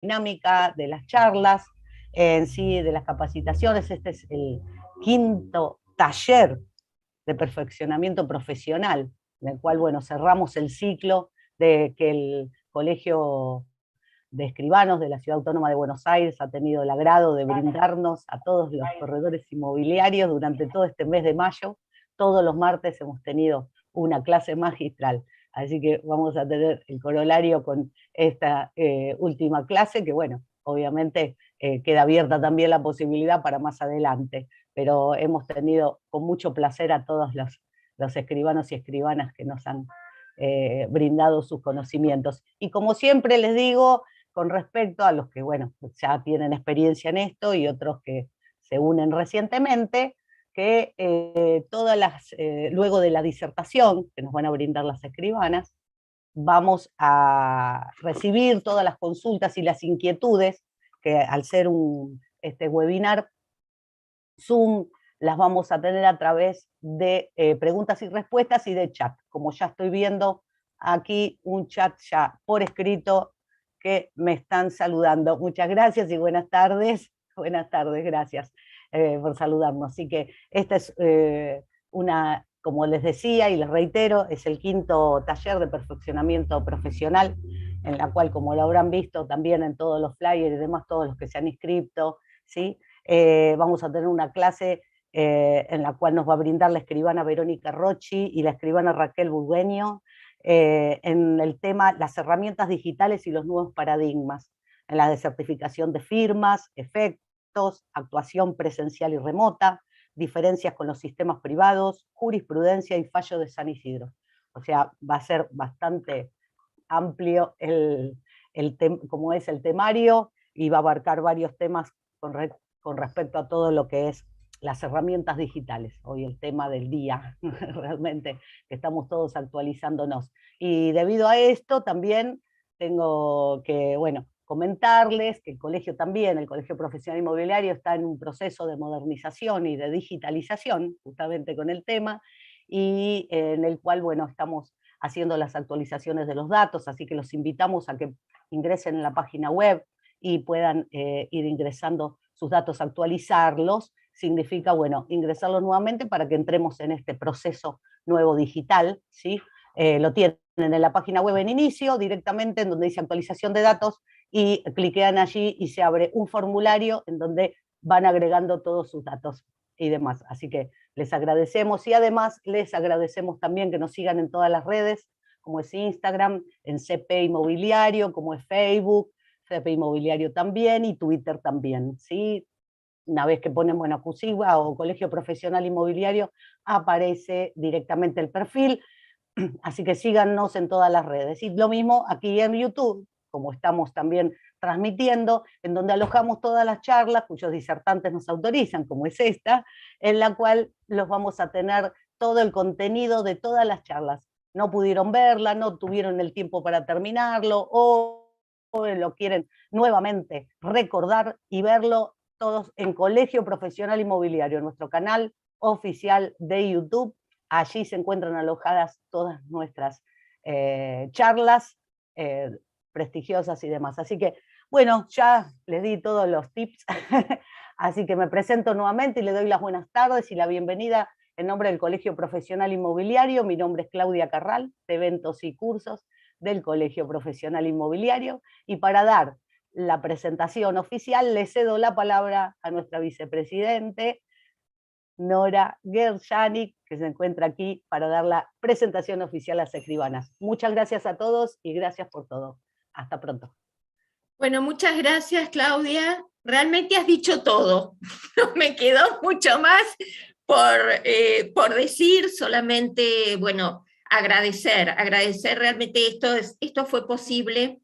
dinámica de las charlas, en sí, de las capacitaciones. Este es el quinto taller de perfeccionamiento profesional, en el cual, bueno, cerramos el ciclo de que el Colegio de Escribanos de la Ciudad Autónoma de Buenos Aires ha tenido el agrado de brindarnos a todos los corredores inmobiliarios durante todo este mes de mayo. Todos los martes hemos tenido una clase magistral. Así que vamos a tener el corolario con esta última clase, que bueno, obviamente queda abierta también la posibilidad para más adelante, pero hemos tenido con mucho placer a todos los escribanos y escribanas que nos han brindado sus conocimientos. Y como siempre les digo, con respecto a los que, bueno, ya tienen experiencia en esto y otros que se unen recientemente, que luego de la disertación que nos van a brindar las escribanas, vamos a recibir todas las consultas y las inquietudes, que al ser este webinar Zoom, las vamos a tener a través de preguntas y respuestas y de chat. Como ya estoy viendo aquí un chat ya por escrito que me están saludando. Muchas gracias y buenas tardes. Buenas tardes, gracias por saludarnos. Así que esta es como les decía y les reitero, es el quinto taller de perfeccionamiento profesional, en la cual, como lo habrán visto también en todos los flyers y demás, todos los que se han inscrito, ¿sí? Vamos a tener una clase en la cual nos va a brindar la escribana Verónica Rocci y la escribana Raquel Burgueño, en el tema las herramientas digitales y los nuevos paradigmas, en la de certificación de firmas, efectos, actuación presencial y remota, diferencias con los sistemas privados, jurisprudencia y fallo de San Isidro. O sea, va a ser bastante amplio como es el temario, y va a abarcar varios temas con respecto a todo lo que es las herramientas digitales, hoy el tema del día, realmente, que estamos todos actualizándonos. Y debido a esto también tengo que, bueno, comentarles que el colegio también, el Colegio Profesional Inmobiliario, está en un proceso de modernización y de digitalización, justamente con el tema, y en el cual, bueno, estamos haciendo las actualizaciones de los datos, así que los invitamos a que ingresen en la página web y puedan ir ingresando sus datos, actualizarlos, significa, bueno, ingresarlos nuevamente para que entremos en este proceso nuevo digital, ¿sí? Lo tienen en la página web en inicio, directamente en donde dice actualización de datos, y cliquean allí y se abre un formulario en donde van agregando todos sus datos y demás. Así que les agradecemos y además les agradecemos también que nos sigan en todas las redes, como es Instagram, en CP Inmobiliario, como es Facebook, CP Inmobiliario también y Twitter también, ¿sí? Una vez que ponen, bueno, CUSIGUA o Colegio Profesional Inmobiliario, aparece directamente el perfil, así que síganos en todas las redes. Y lo mismo aquí en YouTube, como estamos también transmitiendo, en donde alojamos todas las charlas cuyos disertantes nos autorizan, como es esta, en la cual los vamos a tener todo el contenido de todas las charlas. No pudieron verla, no tuvieron el tiempo para terminarlo, o lo quieren nuevamente recordar y verlo todos en Colegio Profesional Inmobiliario, nuestro canal oficial de YouTube. Allí se encuentran alojadas todas nuestras charlas prestigiosas y demás. Así que, bueno, ya les di todos los tips, así que me presento nuevamente y le doy las buenas tardes y la bienvenida en nombre del Colegio Profesional Inmobiliario. Mi nombre es Claudia Carral, de Eventos y Cursos del Colegio Profesional Inmobiliario, y para dar la presentación oficial le cedo la palabra a nuestra vicepresidente, Nora Gershani, que se encuentra aquí para dar la presentación oficial a las escribanas. Muchas gracias a todos y gracias por todo. Hasta pronto. Bueno, muchas gracias, Claudia. Realmente has dicho todo. No me quedó mucho más por decir, solamente, bueno, agradecer realmente esto fue posible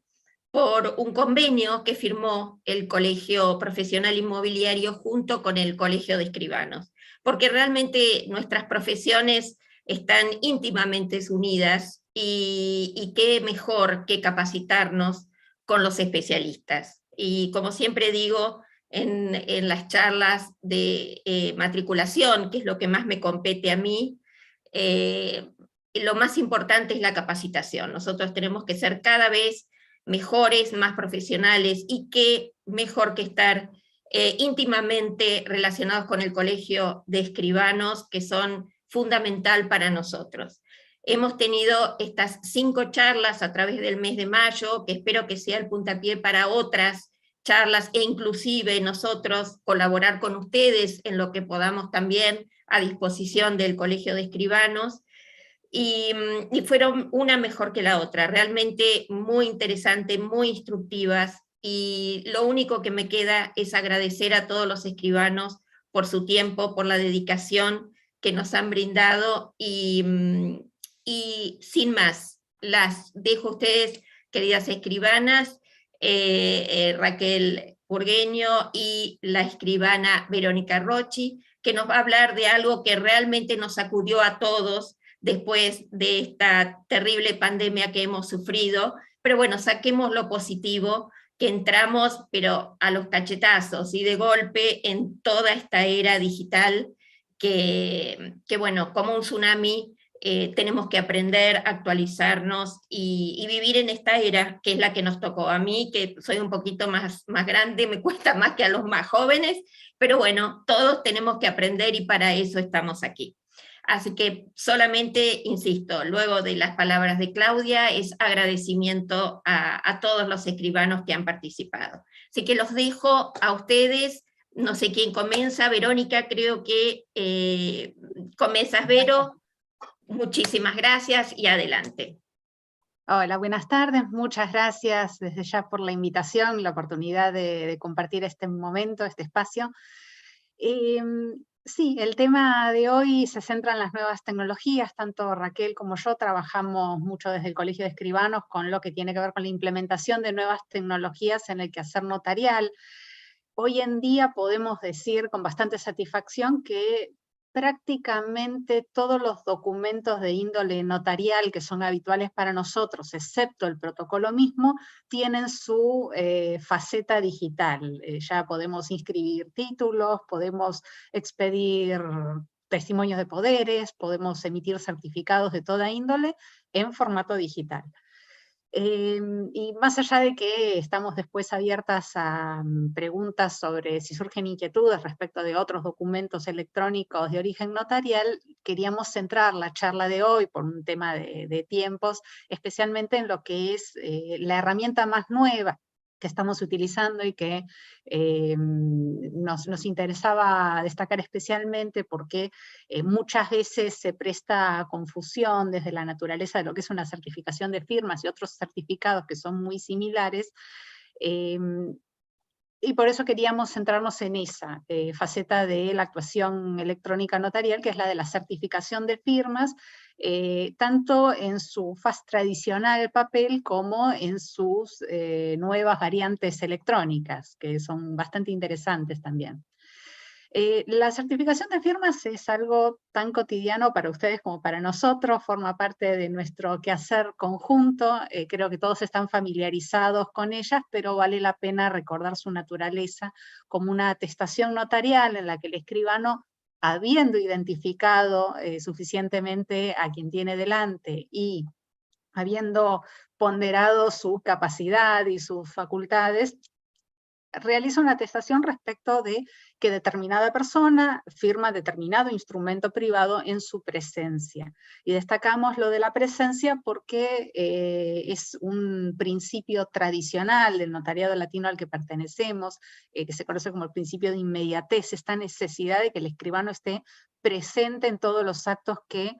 por un convenio que firmó el Colegio Profesional Inmobiliario junto con el Colegio de Escribanos, porque realmente nuestras profesiones están íntimamente unidas y qué mejor que capacitarnos con los especialistas. Y como siempre digo, en las charlas de matriculación, que es lo que más me compete a mí, lo más importante es la capacitación. Nosotros tenemos que ser cada vez mejores, más profesionales, y qué mejor que estar íntimamente relacionados con el Colegio de Escribanos, que son fundamental para nosotros. Hemos tenido estas 5 charlas a través del mes de mayo, que espero que sea el puntapié para otras charlas, e inclusive nosotros colaborar con ustedes en lo que podamos también a disposición del Colegio de Escribanos, y fueron una mejor que la otra, realmente muy interesante, muy instructivas, y lo único que me queda es agradecer a todos los escribanos por su tiempo, por la dedicación que nos han brindado, y sin más, las dejo a ustedes, queridas escribanas, Raquel Burgueño y la escribana Verónica Rocci, que nos va a hablar de algo que realmente nos sacudió a todos después de esta terrible pandemia que hemos sufrido, pero bueno, saquemos lo positivo, que entramos, pero a los cachetazos y de golpe en toda esta era digital que bueno, como un tsunami, tenemos que aprender, actualizarnos y vivir en esta era, que es la que nos tocó. A mí, que soy un poquito más grande, me cuesta más que a los más jóvenes, pero bueno, todos tenemos que aprender y para eso estamos aquí. Así que solamente, insisto, luego de las palabras de Claudia, es agradecimiento a todos los escribanos que han participado. Así que los dejo a ustedes, no sé quién comienza, Verónica, creo que comienzas, Vero. Muchísimas gracias y adelante. Hola, buenas tardes, muchas gracias desde ya por la invitación, la oportunidad de compartir este momento, este espacio. Sí, el tema de hoy se centra en las nuevas tecnologías. Tanto Raquel como yo trabajamos mucho desde el Colegio de Escribanos con lo que tiene que ver con la implementación de nuevas tecnologías en el quehacer notarial. Hoy en día podemos decir con bastante satisfacción que prácticamente todos los documentos de índole notarial que son habituales para nosotros, excepto el protocolo mismo, tienen su faceta digital. Ya podemos inscribir títulos, podemos expedir testimonios de poderes, podemos emitir certificados de toda índole en formato digital. Y más allá de que estamos después abiertas a preguntas sobre si surgen inquietudes respecto de otros documentos electrónicos de origen notarial, queríamos centrar la charla de hoy, por un tema de tiempos, especialmente en lo que es la herramienta más nueva que estamos utilizando y que nos interesaba destacar especialmente porque muchas veces se presta a confusión desde la naturaleza de lo que es una certificación de firmas y otros certificados que son muy similares, y por eso queríamos centrarnos en esa faceta de la actuación electrónica notarial, que es la de la certificación de firmas, tanto en su faz tradicional papel como en sus nuevas variantes electrónicas, que son bastante interesantes también. La certificación de firmas es algo tan cotidiano para ustedes como para nosotros, forma parte de nuestro quehacer conjunto, creo que todos están familiarizados con ellas, pero vale la pena recordar su naturaleza como una atestación notarial en la que el escribano, habiendo identificado suficientemente a quien tiene delante y habiendo ponderado su capacidad y sus facultades, realiza una atestación respecto de que determinada persona firma determinado instrumento privado en su presencia. Y destacamos lo de la presencia porque es un principio tradicional del notariado latino al que pertenecemos, que se conoce como el principio de inmediatez, esta necesidad de que el escribano esté presente en todos los actos que,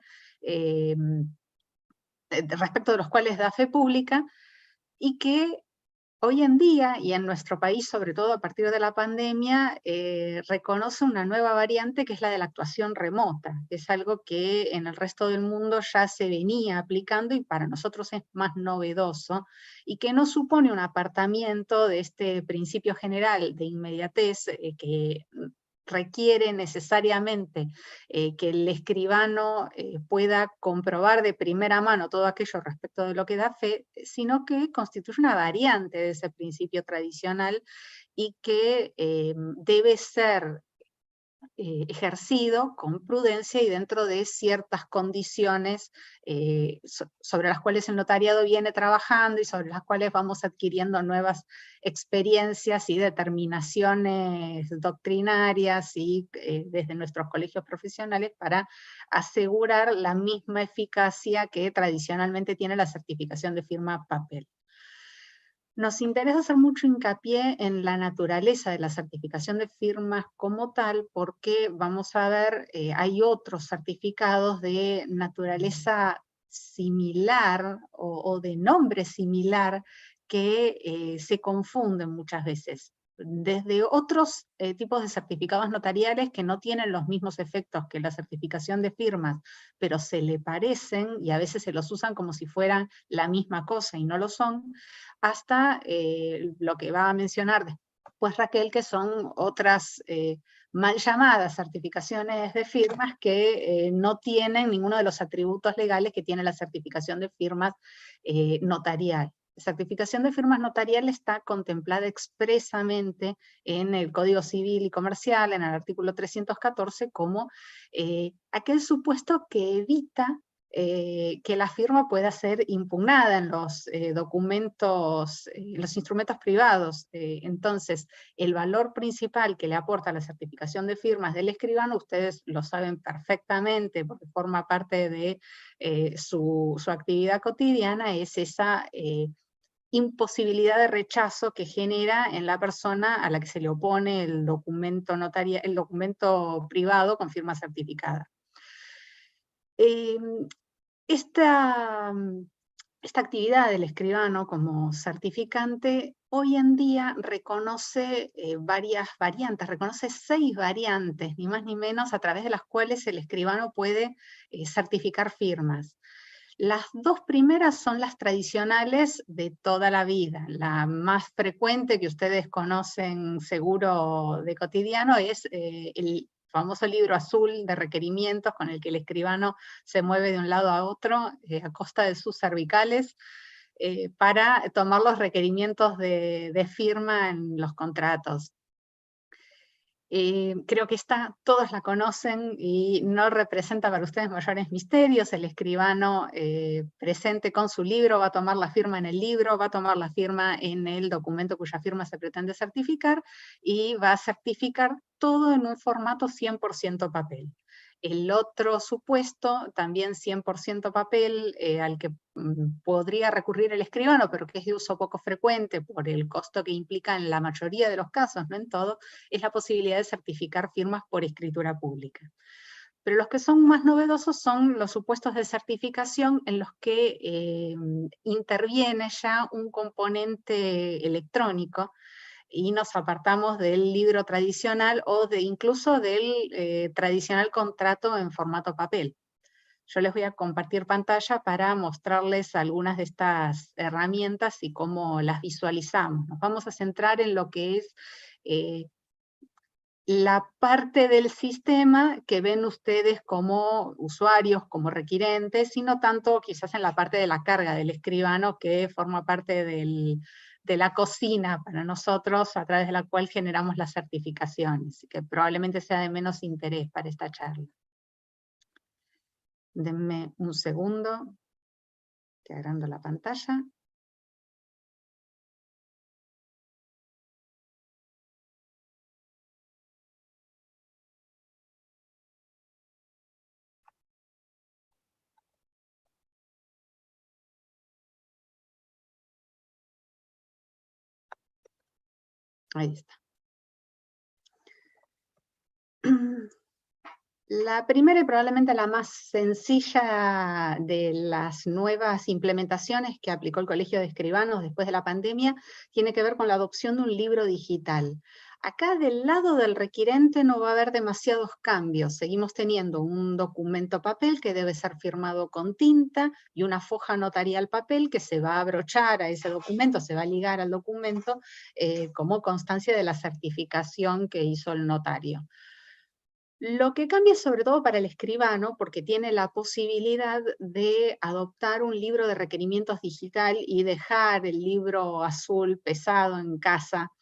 respecto de los cuales da fe pública, y que hoy en día, y en nuestro país, sobre todo a partir de la pandemia, reconoce una nueva variante que es la de la actuación remota. Es algo que en el resto del mundo ya se venía aplicando y para nosotros es más novedoso, y que no supone un apartamiento de este principio general de inmediatez que requiere necesariamente que el escribano pueda comprobar de primera mano todo aquello respecto de lo que da fe, sino que constituye una variante de ese principio tradicional y que debe ser ejercido con prudencia y dentro de ciertas condiciones sobre las cuales el notariado viene trabajando y sobre las cuales vamos adquiriendo nuevas experiencias y determinaciones doctrinarias y desde nuestros colegios profesionales para asegurar la misma eficacia que tradicionalmente tiene la certificación de firma papel. Nos interesa hacer mucho hincapié en la naturaleza de la certificación de firmas como tal, porque vamos a ver, hay otros certificados de naturaleza similar o de nombre similar que se confunden muchas veces. Desde otros tipos de certificados notariales que no tienen los mismos efectos que la certificación de firmas, pero se le parecen y a veces se los usan como si fueran la misma cosa y no lo son, hasta lo que va a mencionar después Raquel, que son otras mal llamadas certificaciones de firmas que no tienen ninguno de los atributos legales que tiene la certificación de firmas notarial. La certificación de firmas notarial está contemplada expresamente en el Código Civil y Comercial, en el artículo 314, como aquel supuesto que evita que la firma pueda ser impugnada en los documentos, los instrumentos privados. Entonces, el valor principal que le aporta la certificación de firmas del escribano, ustedes lo saben perfectamente porque forma parte de su actividad cotidiana, es esa imposibilidad de rechazo que genera en la persona a la que se le opone el documento el documento privado con firma certificada. Esta actividad del escribano como certificante hoy en día reconoce varias variantes, reconoce 6 variantes, ni más ni menos, a través de las cuales el escribano puede certificar firmas. Las 2 primeras son las tradicionales de toda la vida. La más frecuente que ustedes conocen seguro de cotidiano es el famoso libro azul de requerimientos con el que el escribano se mueve de un lado a otro a costa de sus cervicales para tomar los requerimientos de firma en los contratos. Creo que todos la conocen y no representa para ustedes mayores misterios. El escribano presente con su libro va a tomar la firma en el libro, va a tomar la firma en el documento cuya firma se pretende certificar y va a certificar todo en un formato 100% papel. El otro supuesto, también 100% papel, al que podría recurrir el escribano, pero que es de uso poco frecuente por el costo que implica en la mayoría de los casos, no en todo, es la posibilidad de certificar firmas por escritura pública. Pero los que son más novedosos son los supuestos de certificación en los que interviene ya un componente electrónico, y nos apartamos del libro tradicional o incluso del tradicional contrato en formato papel. Yo les voy a compartir pantalla para mostrarles algunas de estas herramientas y cómo las visualizamos. Nos vamos a centrar en lo que es la parte del sistema que ven ustedes como usuarios, como requirentes, y no tanto quizás en la parte de la carga del escribano que forma parte de la cocina para nosotros, a través de la cual generamos las certificaciones, que probablemente sea de menos interés para esta charla. Denme un segundo, estoy agrandando la pantalla. Ahí está. La primera y probablemente la más sencilla de las nuevas implementaciones que aplicó el Colegio de Escribanos después de la pandemia tiene que ver con la adopción de un libro digital. Acá del lado del requirente no va a haber demasiados cambios. Seguimos teniendo un documento papel que debe ser firmado con tinta y una foja notarial papel que se va a abrochar a ese documento, se va a ligar al documento como constancia de la certificación que hizo el notario. Lo que cambia sobre todo para el escribano, porque tiene la posibilidad de adoptar un libro de requerimientos digital y dejar el libro azul pesado en casa,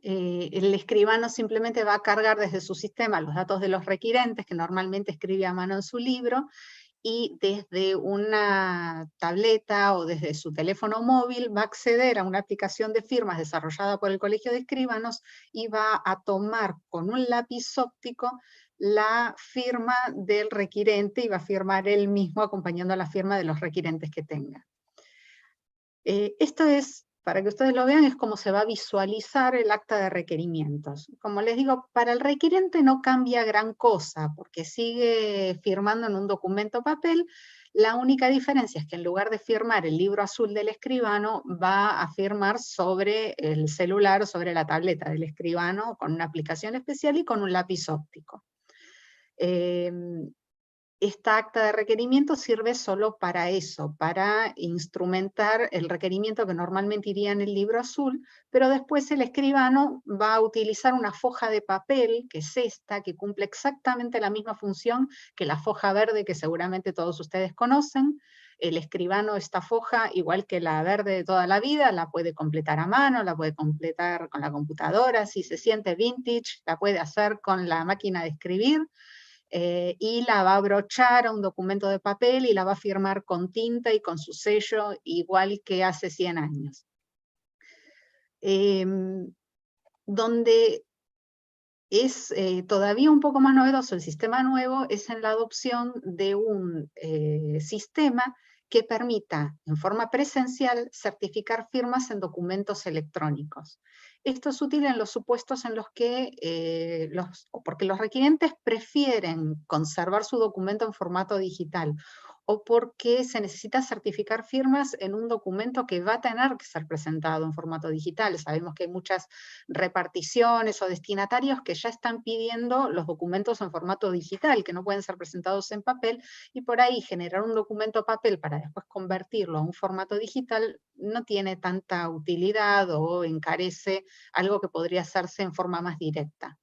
el escribano simplemente va a cargar desde su sistema los datos de los requirentes, que normalmente escribe a mano en su libro, y desde una tableta o desde su teléfono móvil va a acceder a una aplicación de firmas desarrollada por el Colegio de Escribanos y va a tomar con un lápiz óptico la firma del requirente y va a firmar él mismo acompañando a la firma de los requirentes que tenga. Esto es, para que ustedes lo vean, es cómo se va a visualizar el acta de requerimientos. Como les digo, para el requirente no cambia gran cosa, porque sigue firmando en un documento papel. La única diferencia es que en lugar de firmar el libro azul del escribano, va a firmar sobre el celular o sobre la tableta del escribano con una aplicación especial y con un lápiz óptico. Esta acta de requerimiento sirve solo para eso, para instrumentar el requerimiento que normalmente iría en el libro azul, pero después el escribano va a utilizar una foja de papel, que es esta, que cumple exactamente la misma función que la foja verde que seguramente todos ustedes conocen. El escribano esta foja, igual que la verde de toda la vida, la puede completar a mano, la puede completar con la computadora, si se siente vintage, la puede hacer con la máquina de escribir. Y la va a brochar a un documento de papel y la va a firmar con tinta y con su sello, igual que hace 100 años. Donde es todavía un poco más novedoso el sistema nuevo es en la adopción de un sistema que permita, en forma presencial, certificar firmas en documentos electrónicos. Esto es útil en los supuestos en los que, porque los requirentes prefieren conservar su documento en formato digital, o porque se necesita certificar firmas en un documento que va a tener que ser presentado en formato digital. Sabemos que hay muchas reparticiones o destinatarios que ya están pidiendo los documentos en formato digital, que no pueden ser presentados en papel, y por ahí generar un documento papel para después convertirlo a un formato digital no tiene tanta utilidad o encarece algo que podría hacerse en forma más directa.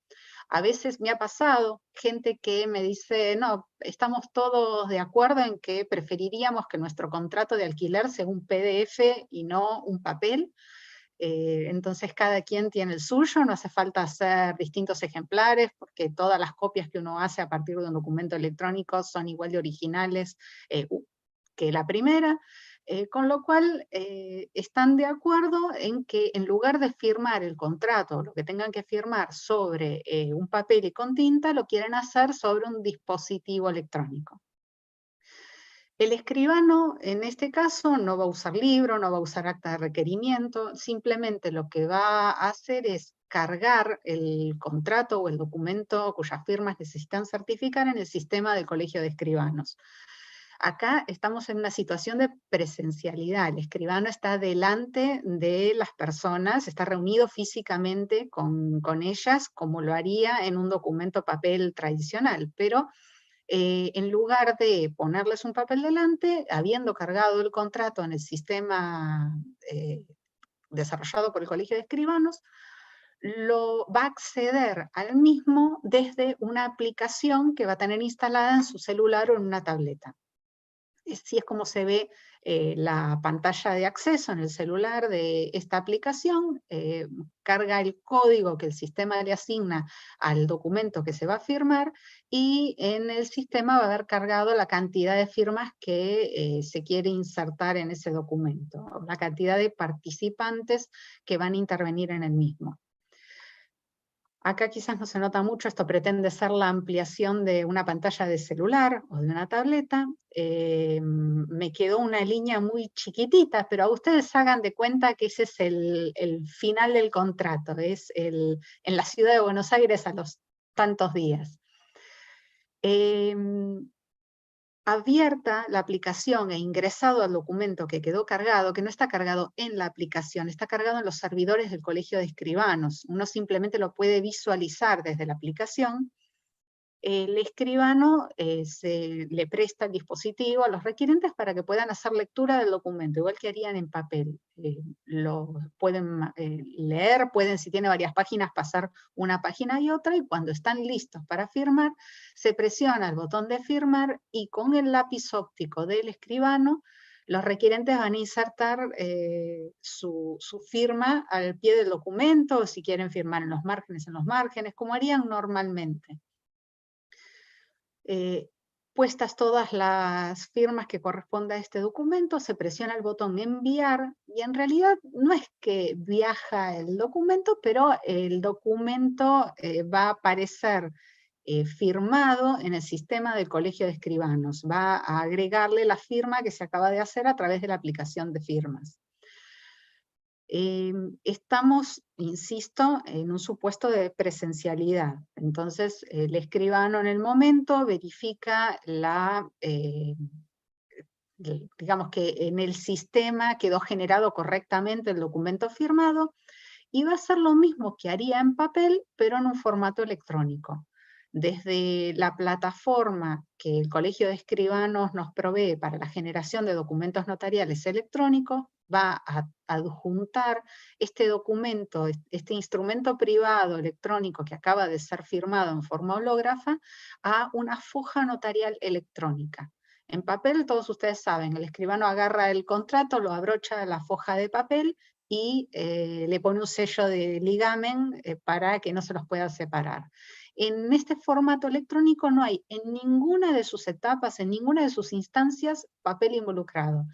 A veces me ha pasado gente que me dice, no, estamos todos de acuerdo en que preferiríamos que nuestro contrato de alquiler sea un PDF y no un papel. Entonces cada quien tiene el suyo, no hace falta hacer distintos ejemplares, porque todas las copias que uno hace a partir de un documento electrónico son igual de originales que la primera. Con lo cual están de acuerdo en que en lugar de firmar el contrato, lo que tengan que firmar sobre un papel y con tinta, lo quieren hacer sobre un dispositivo electrónico. El escribano, en este caso, no va a usar libro, no va a usar acta de requerimiento, simplemente lo que va a hacer es cargar el contrato o el documento cuyas firmas necesitan certificar en el sistema del Colegio de Escribanos. Acá estamos en una situación de presencialidad. El escribano está delante de las personas, está reunido físicamente con ellas, como lo haría en un documento papel tradicional, pero en lugar de ponerles un papel delante, habiendo cargado el contrato en el sistema desarrollado por el Colegio de Escribanos, va a acceder al mismo desde una aplicación que va a tener instalada en su celular o en una tableta. Así es como se ve la pantalla de acceso en el celular de esta aplicación, carga el código que el sistema le asigna al documento que se va a firmar, y en el sistema va a haber cargado la cantidad de firmas que se quiere insertar en ese documento, la cantidad de participantes que van a intervenir en el mismo. Acá quizás no se nota mucho, esto pretende ser la ampliación de una pantalla de celular o de una tableta. Me quedó una línea muy chiquitita, pero a ustedes hagan de cuenta que ese es el final del contrato, es en la ciudad de Buenos Aires a los tantos días. Abierta la aplicación e ingresado al documento que quedó cargado, que no está cargado en la aplicación, está cargado en los servidores del Colegio de Escribanos. Uno simplemente lo puede visualizar desde la aplicación. El escribano le presta el dispositivo a los requirentes para que puedan hacer lectura del documento, igual que harían en papel. Lo pueden leer, pueden, si tiene varias páginas, pasar una página y otra, y cuando están listos para firmar, se presiona el botón de firmar y con el lápiz óptico del escribano los requirentes van a insertar su firma al pie del documento, o si quieren firmar en los márgenes, como harían normalmente. Puestas todas las firmas que corresponde a este documento, se presiona el botón enviar, y en realidad no es que viaja el documento, pero el documento va a aparecer firmado en el sistema del Colegio de Escribanos. Va a agregarle la firma que se acaba de hacer a través de la aplicación de firmas. Estamos, insisto, en un supuesto de presencialidad. Entonces, el escribano en el momento verifica digamos que en el sistema quedó generado correctamente el documento firmado, y va a ser lo mismo que haría en papel, pero en un formato electrónico. Desde la plataforma que el Colegio de Escribanos nos provee para la generación de documentos notariales electrónicos, va a adjuntar este documento, este instrumento privado electrónico que acaba de ser firmado en forma hológrafa, a una foja notarial electrónica. En papel, todos ustedes saben, el escribano agarra el contrato, lo abrocha a la foja de papel y le pone un sello de ligamen para que no se los pueda separar. En este formato electrónico no hay en ninguna de sus etapas, en ninguna de sus instancias, papel involucrado.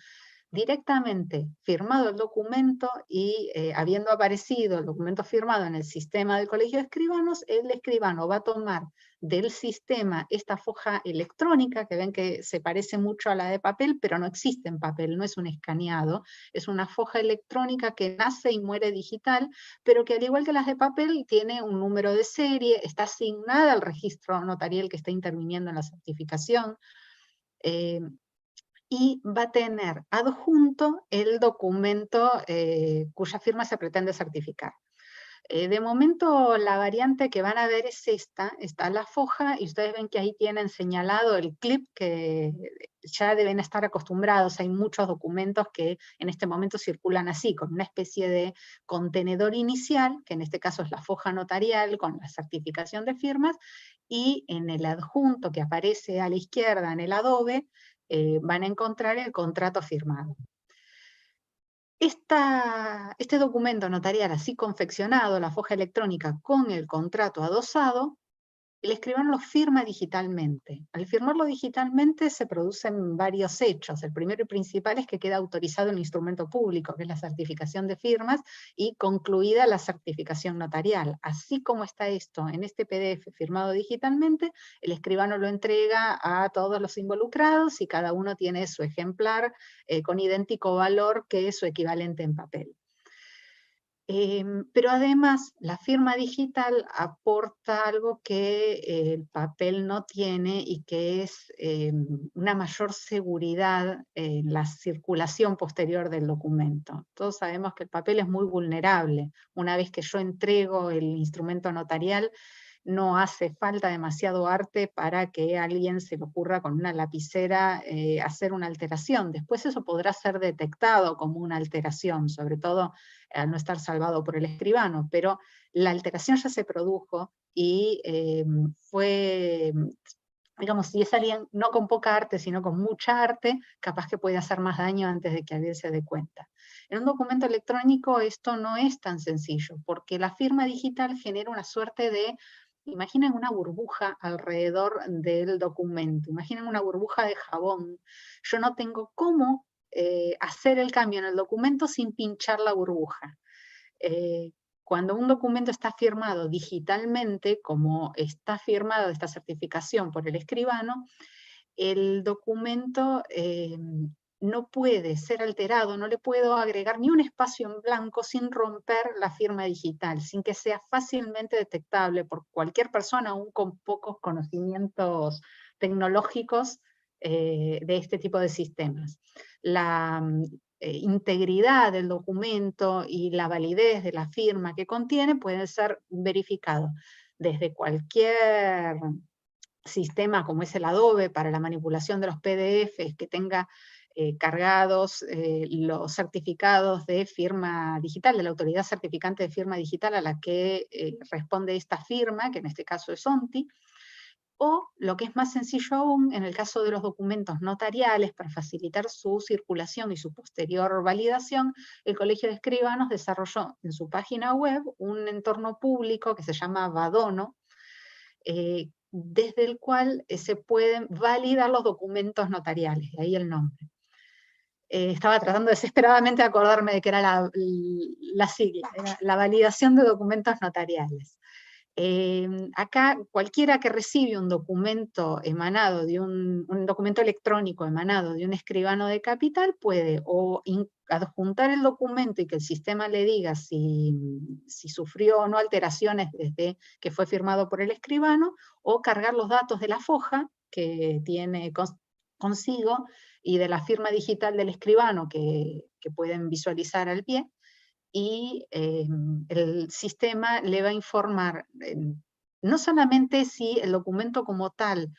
Directamente firmado el documento y habiendo aparecido el documento firmado en el sistema del Colegio de Escribanos, el escribano va a tomar del sistema esta foja electrónica, que ven que se parece mucho a la de papel, pero no existe en papel, no es un escaneado, es una foja electrónica que nace y muere digital, pero que al igual que las de papel tiene un número de serie, está asignada al registro notarial que está interviniendo en la certificación, y va a tener adjunto el documento cuya firma se pretende certificar. De momento la variante que van a ver es esta, está la foja, y ustedes ven que ahí tienen señalado el clip, que ya deben estar acostumbrados. Hay muchos documentos que en este momento circulan así, con una especie de contenedor inicial, que en este caso es la foja notarial con la certificación de firmas, y en el adjunto que aparece a la izquierda en el Adobe, van a encontrar el contrato firmado. Este documento notarial así confeccionado, la foja electrónica con el contrato adosado, el escribano lo firma digitalmente. Al firmarlo digitalmente se producen varios hechos. El primero y principal es que queda autorizado el instrumento público, que es la certificación de firmas, y concluida la certificación notarial. Así como está esto en este PDF firmado digitalmente, el escribano lo entrega a todos los involucrados y cada uno tiene su ejemplar con idéntico valor que su equivalente en papel. Pero además la firma digital aporta algo que el papel no tiene, y que es una mayor seguridad en la circulación posterior del documento. Todos sabemos que el papel es muy vulnerable. Una vez que yo entrego el instrumento notarial, no hace falta demasiado arte para que a alguien se le ocurra con una lapicera hacer una alteración. Después eso podrá ser detectado como una alteración, sobre todo al no estar salvado por el escribano, pero la alteración ya se produjo y fue, digamos, si es alguien no con poca arte, sino con mucha arte, capaz que puede hacer más daño antes de que alguien se dé cuenta. En un documento electrónico esto no es tan sencillo, porque la firma digital genera una suerte de, imaginen una burbuja alrededor del documento, imaginen una burbuja de jabón. Yo no tengo cómo hacer el cambio en el documento sin pinchar la burbuja. Cuando un documento está firmado digitalmente, como está firmado esta certificación por el escribano, el documento no puede ser alterado, no le puedo agregar ni un espacio en blanco sin romper la firma digital, sin que sea fácilmente detectable por cualquier persona, aún con pocos conocimientos tecnológicos de este tipo de sistemas. La integridad del documento y la validez de la firma que contiene pueden ser verificados desde cualquier sistema como es el Adobe para la manipulación de los PDFs, que tenga cargados los certificados de firma digital, de la autoridad certificante de firma digital a la que responde esta firma, que en este caso es ONTI, O, lo que es más sencillo aún, en el caso de los documentos notariales, para facilitar su circulación y su posterior validación, el Colegio de Escribanos desarrolló en su página web un entorno público que se llama Vadono, desde el cual se pueden validar los documentos notariales, de ahí el nombre. Estaba tratando desesperadamente de acordarme de qué era la sigla, era la validación de documentos notariales. Acá cualquiera que recibe un documento emanado de un documento electrónico emanado de un escribano de capital puede o adjuntar el documento y que el sistema le diga si sufrió o no alteraciones desde que fue firmado por el escribano, o cargar los datos de la foja que tiene consigo y de la firma digital del escribano que pueden visualizar al pie, y el sistema le va a informar no solamente si el documento como tal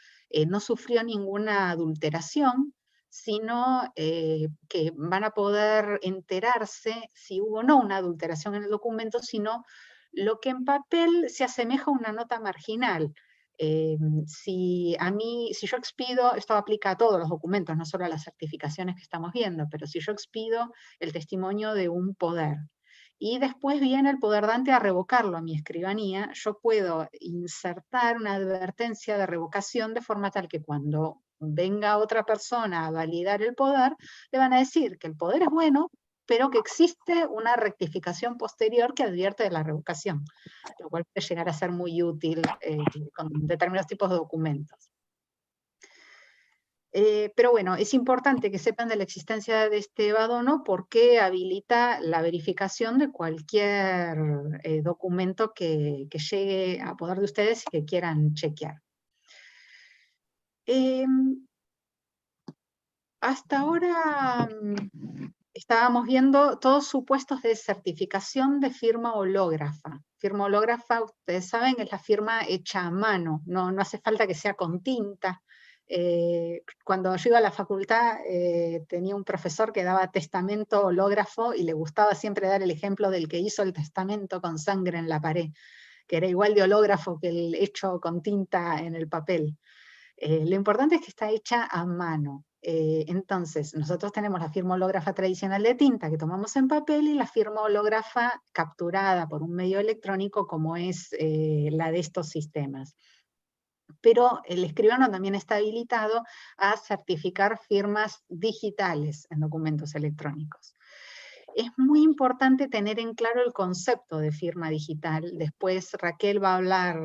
no sufrió ninguna adulteración, sino que van a poder enterarse si hubo o no una adulteración en el documento, sino lo que en papel se asemeja a una nota marginal. Si yo expido, esto aplica a todos los documentos, no solo a las certificaciones que estamos viendo, pero si yo expido el testimonio de un poder, y después viene el poder dante a revocarlo a mi escribanía, yo puedo insertar una advertencia de revocación de forma tal que cuando venga otra persona a validar el poder, le van a decir que el poder es bueno, pero que existe una rectificación posterior que advierte de la revocación, lo cual puede llegar a ser muy útil con determinados tipos de documentos. Pero bueno, es importante que sepan de la existencia de este Vadono porque habilita la verificación de cualquier documento que llegue a poder de ustedes y que quieran chequear. Hasta ahora estábamos viendo todos supuestos de certificación de firma hológrafa. Firma hológrafa, ustedes saben, es la firma hecha a mano, no hace falta que sea con tinta. Cuando yo iba a la facultad tenía un profesor que daba testamento hológrafo y le gustaba siempre dar el ejemplo del que hizo el testamento con sangre en la pared, que era igual de hológrafo que el hecho con tinta en el papel. Lo importante es que está hecha a mano. Entonces, nosotros tenemos la firma hológrafa tradicional de tinta que tomamos en papel y la firma hológrafa capturada por un medio electrónico como es la de estos sistemas. Pero el escribano también está habilitado a certificar firmas digitales en documentos electrónicos. Es muy importante tener en claro el concepto de firma digital. Después Raquel va a hablar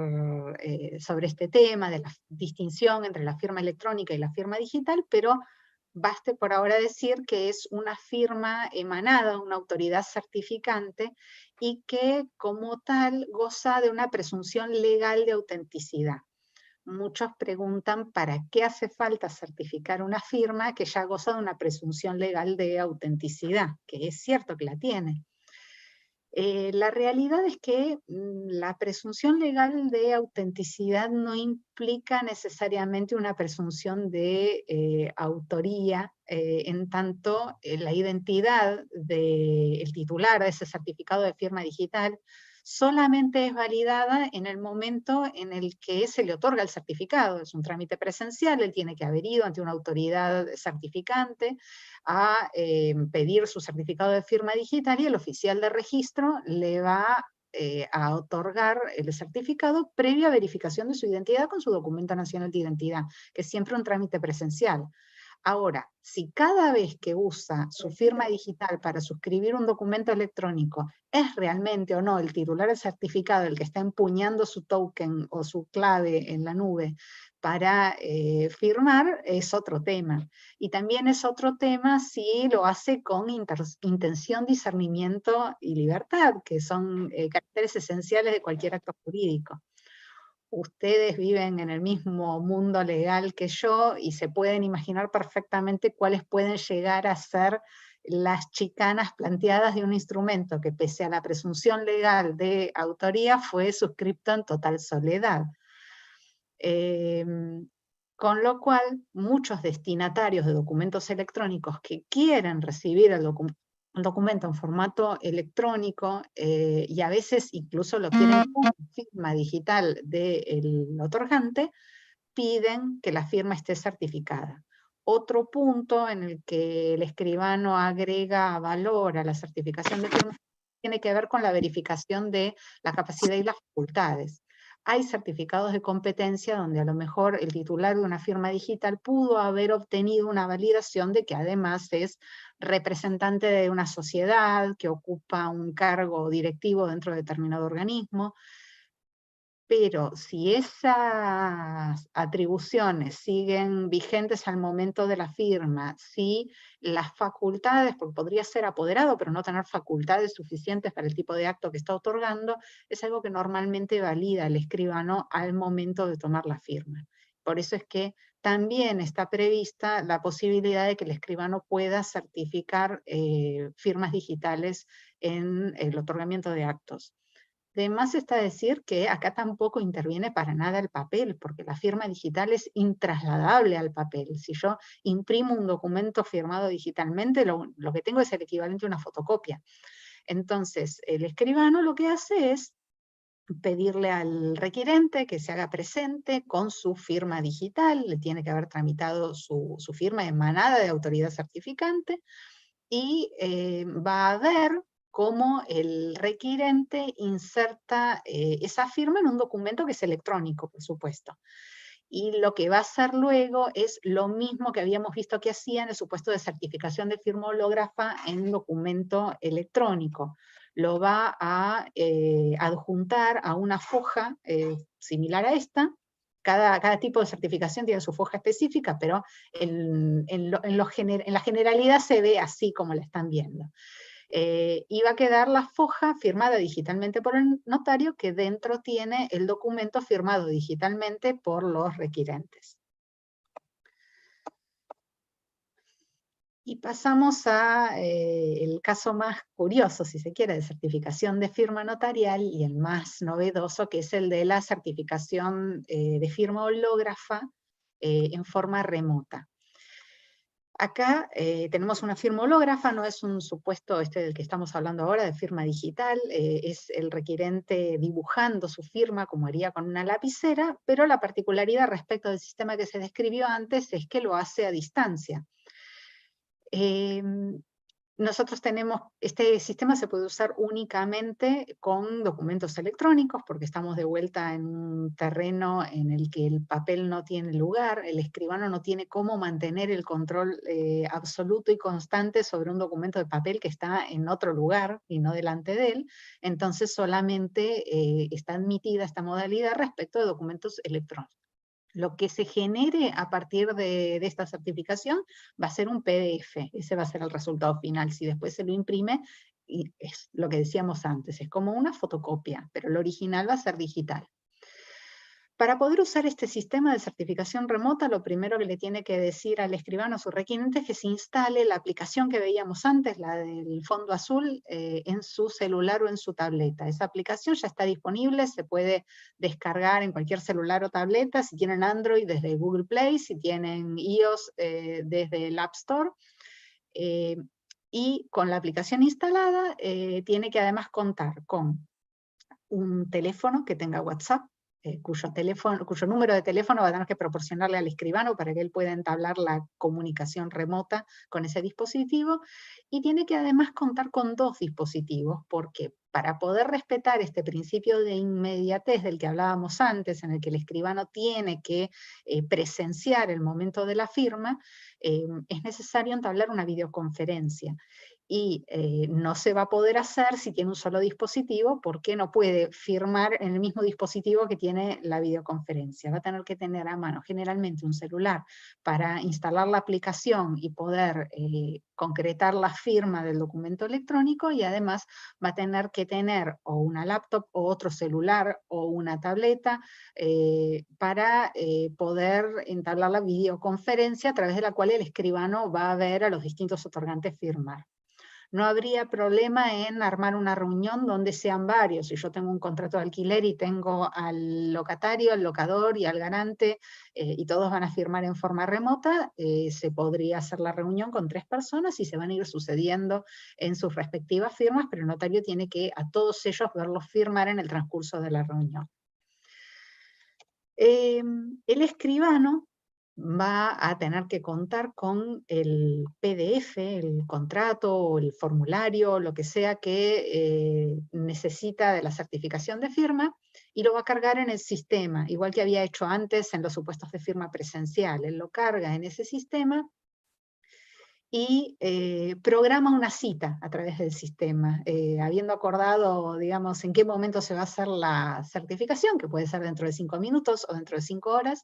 sobre este tema, de la distinción entre la firma electrónica y la firma digital, pero baste por ahora decir que es una firma emanada de una autoridad certificante y que como tal goza de una presunción legal de autenticidad. Muchos preguntan para qué hace falta certificar una firma que ya goza de una presunción legal de autenticidad, que es cierto que la tiene. La realidad es que la presunción legal de autenticidad no implica necesariamente una presunción de autoría, en tanto la identidad del titular de ese certificado de firma digital solamente es validada en el momento en el que se le otorga el certificado. Es un trámite presencial, él tiene que haber ido ante una autoridad certificante a pedir su certificado de firma digital y el oficial de registro le va a otorgar el certificado previa verificación de su identidad con su documento nacional de identidad, que es siempre un trámite presencial. Ahora, si cada vez que usa su firma digital para suscribir un documento electrónico es realmente o no el titular del certificado el que está empuñando su token o su clave en la nube para firmar, es otro tema. Y también es otro tema si lo hace con intención, discernimiento y libertad, que son caracteres esenciales de cualquier acto jurídico. Ustedes viven en el mismo mundo legal que yo y se pueden imaginar perfectamente cuáles pueden llegar a ser las chicanas planteadas de un instrumento que pese a la presunción legal de autoría fue suscripto en total soledad. Con lo cual, muchos destinatarios de documentos electrónicos que quieren recibir el documento en formato electrónico y a veces incluso lo quieren con firma digital del otorgante, piden que la firma esté certificada. Otro punto en el que el escribano agrega valor a la certificación de firma tiene que ver con la verificación de la capacidad y las facultades. Hay certificados de competencia donde a lo mejor el titular de una firma digital pudo haber obtenido una validación de que además es representante de una sociedad, que ocupa un cargo directivo dentro de determinado organismo. Pero si esas atribuciones siguen vigentes al momento de la firma, si las facultades, porque podría ser apoderado, pero no tener facultades suficientes para el tipo de acto que está otorgando, es algo que normalmente valida el escribano al momento de tomar la firma. Por eso es que también está prevista la posibilidad de que el escribano pueda certificar firmas digitales en el otorgamiento de actos. De más está decir que acá tampoco interviene para nada el papel, porque la firma digital es intrasladable al papel. Si yo imprimo un documento firmado digitalmente, lo que tengo es el equivalente a una fotocopia. Entonces, el escribano lo que hace es pedirle al requirente que se haga presente con su firma digital, le tiene que haber tramitado su firma emanada de autoridad certificante, y va a ver cómo el requirente inserta esa firma en un documento que es electrónico, por supuesto. Y lo que va a hacer luego es lo mismo que habíamos visto que hacía en el supuesto de certificación de firma hológrafa en un documento electrónico. Lo va a adjuntar a una foja similar a esta. Cada tipo de certificación tiene su foja específica, pero en la generalidad se ve así como la están viendo. Y va a quedar la foja firmada digitalmente por el notario, que dentro tiene el documento firmado digitalmente por los requirentes. Y pasamos al caso más curioso, si se quiere, de certificación de firma notarial, y el más novedoso, que es el de la certificación de firma hológrafa en forma remota. Acá tenemos una firma hológrafa, no es un supuesto del que estamos hablando ahora, de firma digital, es el requirente dibujando su firma como haría con una lapicera, pero la particularidad respecto del sistema que se describió antes es que lo hace a distancia. Nosotros tenemos, este sistema se puede usar únicamente con documentos electrónicos, porque estamos de vuelta en un terreno en el que el papel no tiene lugar, el escribano no tiene cómo mantener el control absoluto y constante sobre un documento de papel que está en otro lugar y no delante de él, entonces solamente está admitida esta modalidad respecto de documentos electrónicos. Lo que se genere a partir de esta certificación va a ser un PDF, ese va a ser el resultado final. Si después se lo imprime, y es lo que decíamos antes, es como una fotocopia, pero el original va a ser digital. Para poder usar este sistema de certificación remota, lo primero que le tiene que decir al escribano a su requirente es que se instale la aplicación que veíamos antes, la del fondo azul, en su celular o en su tableta. Esa aplicación ya está disponible, se puede descargar en cualquier celular o tableta, si tienen Android desde Google Play, si tienen iOS desde el App Store. Y con la aplicación instalada, tiene que además contar con un teléfono que tenga WhatsApp, cuyo número de teléfono va a tener que proporcionarle al escribano para que él pueda entablar la comunicación remota con ese dispositivo, y tiene que además contar con 2 dispositivos, porque para poder respetar este principio de inmediatez del que hablábamos antes, en el que el escribano tiene que presenciar el momento de la firma, es necesario entablar una videoconferencia. Y no se va a poder hacer si tiene un solo dispositivo, porque no puede firmar en el mismo dispositivo que tiene la videoconferencia. Va a tener que tener a mano generalmente un celular para instalar la aplicación y poder concretar la firma del documento electrónico, y además va a tener que tener o una laptop o otro celular o una tableta para poder entablar la videoconferencia a través de la cual el escribano va a ver a los distintos otorgantes firmar. No habría problema en armar una reunión donde sean varios. Si yo tengo un contrato de alquiler y tengo al locatario, al locador y al garante, y todos van a firmar en forma remota, se podría hacer la reunión con 3 personas y se van a ir sucediendo en sus respectivas firmas, pero el notario tiene que a todos ellos verlos firmar en el transcurso de la reunión. El escribano va a tener que contar con el PDF, el contrato o el formulario, lo que sea que necesita de la certificación de firma, y lo va a cargar en el sistema, igual que había hecho antes en los supuestos de firma presencial. Él lo carga en ese sistema y programa una cita a través del sistema, habiendo acordado, digamos, en qué momento se va a hacer la certificación, que puede ser dentro de 5 minutos o dentro de 5 horas,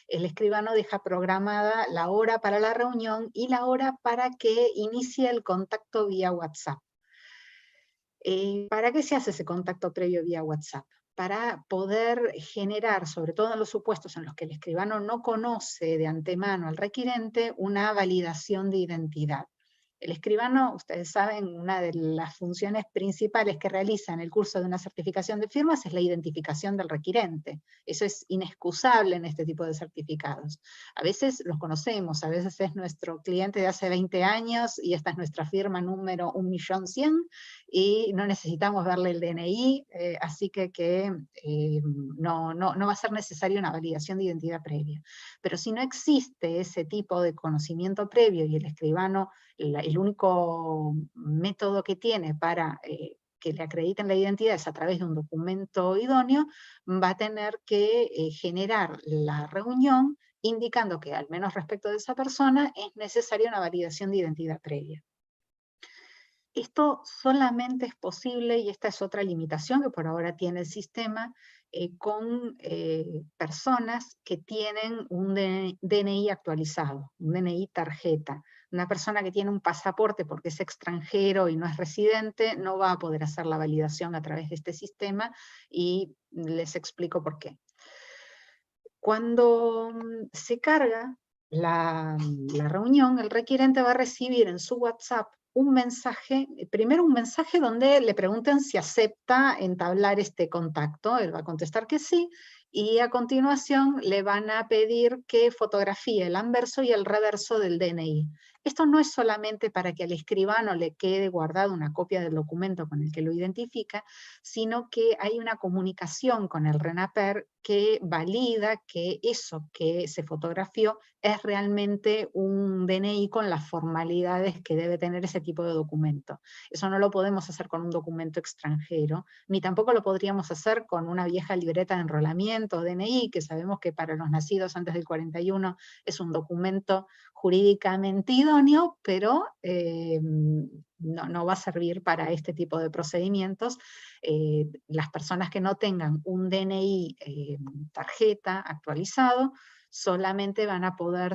el escribano deja programada la hora para la reunión y la hora para que inicie el contacto vía WhatsApp. ¿Para qué se hace ese contacto previo vía WhatsApp? Para poder generar, sobre todo en los supuestos en los que el escribano no conoce de antemano al requirente, una validación de identidad. El escribano, ustedes saben, una de las funciones principales que realiza en el curso de una certificación de firmas es la identificación del requirente. Eso es inexcusable en este tipo de certificados. A veces los conocemos, a veces es nuestro cliente de hace 20 años y esta es nuestra firma número 1.100.000 y no necesitamos verle el DNI, así que no va a ser necesaria una validación de identidad previa. Pero si no existe ese tipo de conocimiento previo y el escribano, el único método que tiene para que le acrediten la identidad es a través de un documento idóneo, va a tener que generar la reunión indicando que, al menos respecto de esa persona, es necesaria una validación de identidad previa. Esto solamente es posible, y esta es otra limitación que por ahora tiene el sistema, con personas que tienen un DNI actualizado, un DNI tarjeta. Una persona que tiene un pasaporte porque es extranjero y no es residente, no va a poder hacer la validación a través de este sistema, y les explico por qué. Cuando se carga la reunión, el requirente va a recibir en su WhatsApp un mensaje, primero un mensaje donde le pregunten si acepta entablar este contacto. Él va a contestar que sí, y a continuación le van a pedir que fotografíe el anverso y el reverso del DNI. Esto no es solamente para que al escribano le quede guardada una copia del documento con el que lo identifica, sino que hay una comunicación con el RENAPER que valida que eso que se fotografió es realmente un DNI con las formalidades que debe tener ese tipo de documento. Eso no lo podemos hacer con un documento extranjero, ni tampoco lo podríamos hacer con una vieja libreta de enrolamiento, DNI, que sabemos que para los nacidos antes del 41 es un documento jurídicamente idóneo, pero no va a servir para este tipo de procedimientos. Las personas que no tengan un DNI tarjeta actualizado solamente van a poder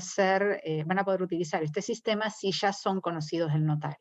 utilizar este sistema si ya son conocidos del notario.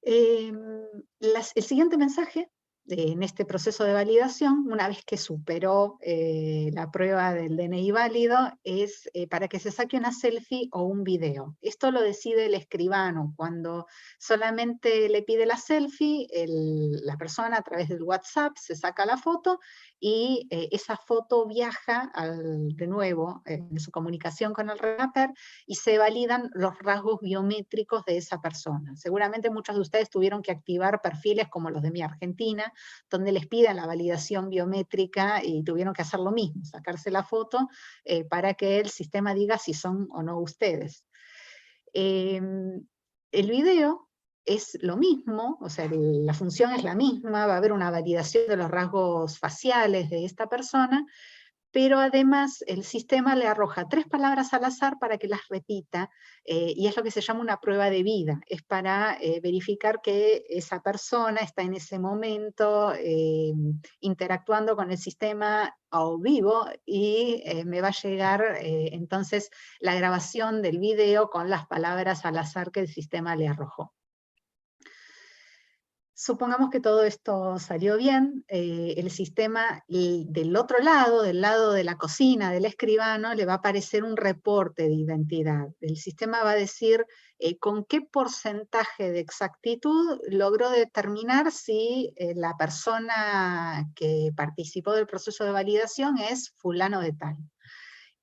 El siguiente mensaje en este proceso de validación, una vez que superó la prueba del DNI válido, es para que se saque una selfie o un video. Esto lo decide el escribano. Cuando solamente le pide la selfie, la persona a través del WhatsApp se saca la foto, y esa foto viaja de nuevo en su comunicación con el RENAPER, y se validan los rasgos biométricos de esa persona. Seguramente muchos de ustedes tuvieron que activar perfiles como los de Mi Argentina, donde les piden la validación biométrica y tuvieron que hacer lo mismo, sacarse la foto para que el sistema diga si son o no ustedes. El video es lo mismo, o sea, la función es la misma, va a haber una validación de los rasgos faciales de esta persona, pero además el sistema le arroja 3 palabras al azar para que las repita, y es lo que se llama una prueba de vida. Es para verificar que esa persona está en ese momento interactuando con el sistema a vivo, y me va a llegar entonces la grabación del video con las palabras al azar que el sistema le arrojó. Supongamos que todo esto salió bien, el sistema del otro lado, del lado de la cocina del escribano, le va a aparecer un reporte de identidad. El sistema va a decir con qué porcentaje de exactitud logró determinar si la persona que participó del proceso de validación es fulano de tal.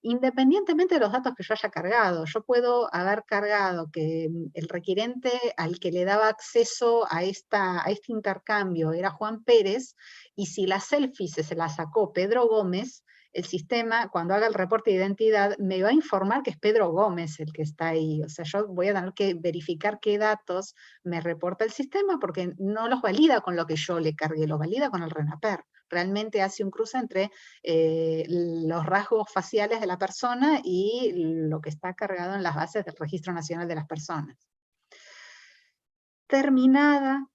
independientemente de los datos que yo haya cargado. Yo puedo haber cargado que el requirente al que le daba acceso a este intercambio era Juan Pérez, y si la selfie se la sacó Pedro Gómez, el sistema, cuando haga el reporte de identidad, me va a informar que es Pedro Gómez el que está ahí. O sea, yo voy a tener que verificar qué datos me reporta el sistema, porque no los valida con lo que yo le cargué, los valida con el RENAPER. Realmente hace un cruce entre los rasgos faciales de la persona y lo que está cargado en las bases del Registro Nacional de las Personas. Terminada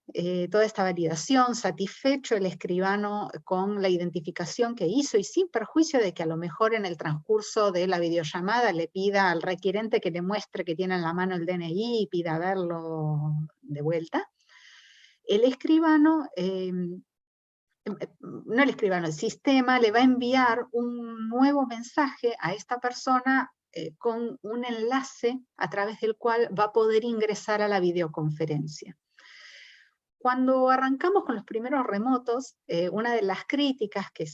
toda esta validación, satisfecho el escribano con la identificación que hizo y sin perjuicio de que a lo mejor en el transcurso de la videollamada le pida al requirente que le muestre que tiene en la mano el DNI y pida verlo de vuelta, el escribano, no el escribano, el sistema le va a enviar un nuevo mensaje a esta persona con un enlace a través del cual va a poder ingresar a la videoconferencia. Cuando arrancamos con los primeros remotos, una de las críticas que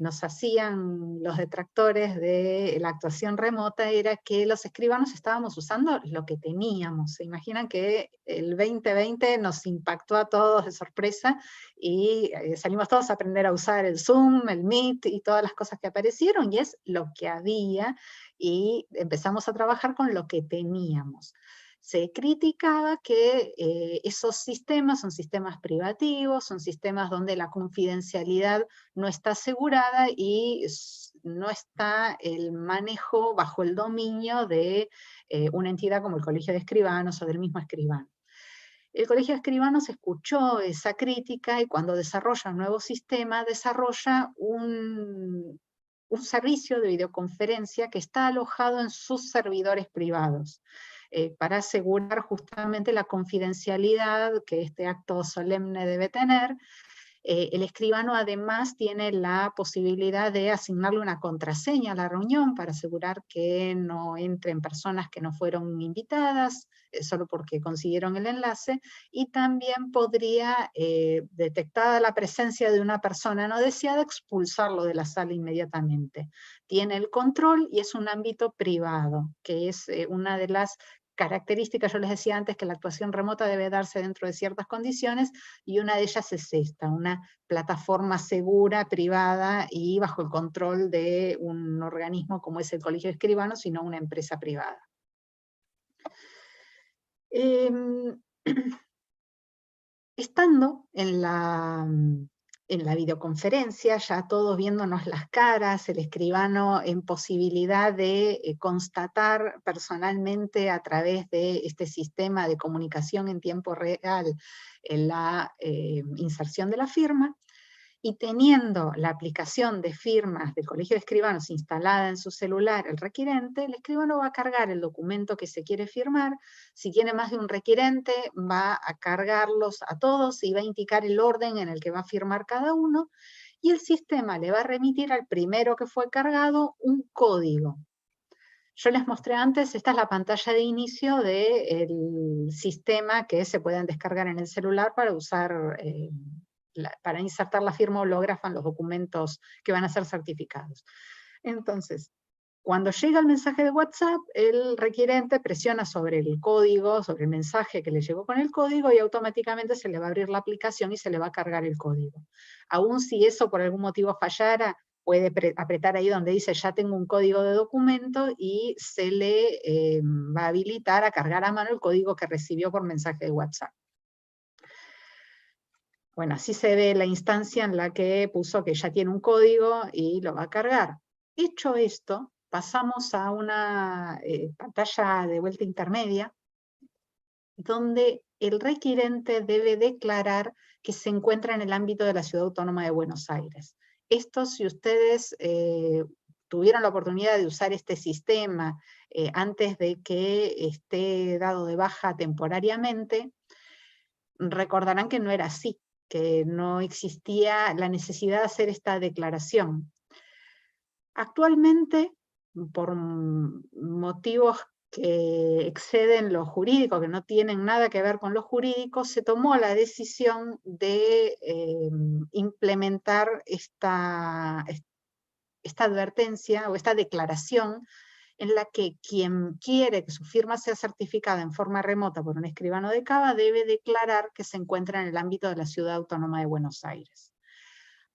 nos hacían los detractores de la actuación remota era que los escribanos estábamos usando lo que teníamos. Se imaginan que el 2020 nos impactó a todos de sorpresa y salimos todos a aprender a usar el Zoom, el Meet y todas las cosas que aparecieron, y es lo que había, y empezamos a trabajar con lo que teníamos. Se criticaba que esos sistemas son sistemas privativos, son sistemas donde la confidencialidad no está asegurada y no está el manejo bajo el dominio de una entidad como el Colegio de Escribanos o del mismo escribano. El Colegio de Escribanos escuchó esa crítica y cuando desarrolla un nuevo sistema, desarrolla un servicio de videoconferencia que está alojado en sus servidores privados. Para asegurar justamente la confidencialidad que este acto solemne debe tener. El escribano además tiene la posibilidad de asignarle una contraseña a la reunión para asegurar que no entren personas que no fueron invitadas, solo porque consiguieron el enlace, y también podría, detectada la presencia de una persona no deseada, expulsarlo de la sala inmediatamente. Tiene el control y es un ámbito privado, que es una de las características. Yo les decía antes que la actuación remota debe darse dentro de ciertas condiciones, y una de ellas es esta, una plataforma segura, privada y bajo el control de un organismo como es el Colegio de Escribanos, y no una empresa privada. Estando en la videoconferencia, ya todos viéndonos las caras, el escribano en posibilidad de constatar personalmente a través de este sistema de comunicación en tiempo real la inserción de la firma, y teniendo la aplicación de firmas del Colegio de Escribanos instalada en su celular el requirente, el escribano va a cargar el documento que se quiere firmar. Si tiene más de un requirente, va a cargarlos a todos y va a indicar el orden en el que va a firmar cada uno, y el sistema le va a remitir al primero que fue cargado un código. Yo les mostré antes, esta es la pantalla de inicio del sistema que se pueden descargar en el celular para usar, para insertar la firma hológrafa en los documentos que van a ser certificados. Entonces, cuando llega el mensaje de WhatsApp, el requirente presiona sobre el código, sobre el mensaje que le llegó con el código, y automáticamente se le va a abrir la aplicación y se le va a cargar el código. Aún si eso por algún motivo fallara, puede apretar ahí donde dice ya tengo un código de documento, y se le va a habilitar a cargar a mano el código que recibió por mensaje de WhatsApp. Bueno, así se ve la instancia en la que puso que ya tiene un código y lo va a cargar. Hecho esto, pasamos a una pantalla de vuelta intermedia, donde el requirente debe declarar que se encuentra en el ámbito de la Ciudad Autónoma de Buenos Aires. Esto, si ustedes tuvieron la oportunidad de usar este sistema antes de que esté dado de baja temporariamente, recordarán que no era así, que no existía la necesidad de hacer esta declaración. Actualmente, por motivos que exceden lo jurídico, que no tienen nada que ver con lo jurídico, se tomó la decisión de implementar este esta advertencia o esta declaración en la que quien quiere que su firma sea certificada en forma remota por un escribano de Cava debe declarar que se encuentra en el ámbito de la Ciudad Autónoma de Buenos Aires.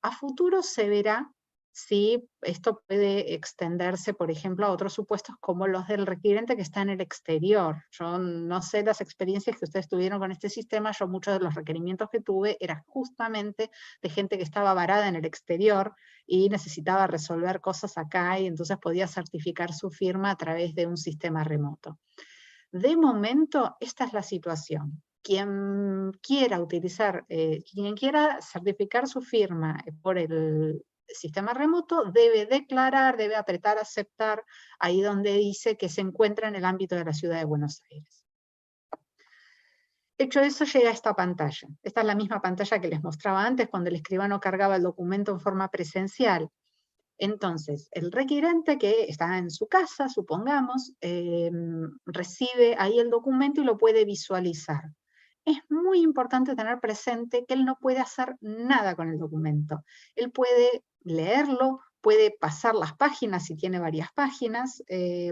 A futuro se verá si esto puede extenderse, por ejemplo, a otros supuestos como los del requirente que está en el exterior. Yo no sé las experiencias que ustedes tuvieron con este sistema, yo muchos de los requerimientos que tuve eran justamente de gente que estaba varada en el exterior y necesitaba resolver cosas acá y entonces podía certificar su firma a través de un sistema remoto. De momento, esta es la situación. Quien quiera quien quiera certificar su firma por el sistema remoto debe declarar, debe apretar aceptar ahí donde dice que se encuentra en el ámbito de la Ciudad de Buenos Aires. Hecho eso, llega a esta pantalla. Esta es la misma pantalla que les mostraba antes cuando el escribano cargaba el documento en forma presencial. Entonces, el requirente que está en su casa, supongamos, recibe ahí el documento y lo puede visualizar. Es muy importante tener presente que él no puede hacer nada con el documento. Él puede leerlo, puede pasar las páginas si tiene varias páginas,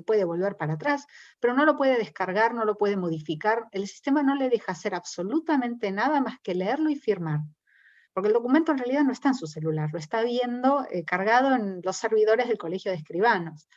puede volver para atrás, pero no lo puede descargar, no lo puede modificar. El sistema no le deja hacer absolutamente nada más que leerlo y firmar. Porque el documento en realidad no está en su celular, lo está viendo cargado en los servidores del Colegio de Escribanos.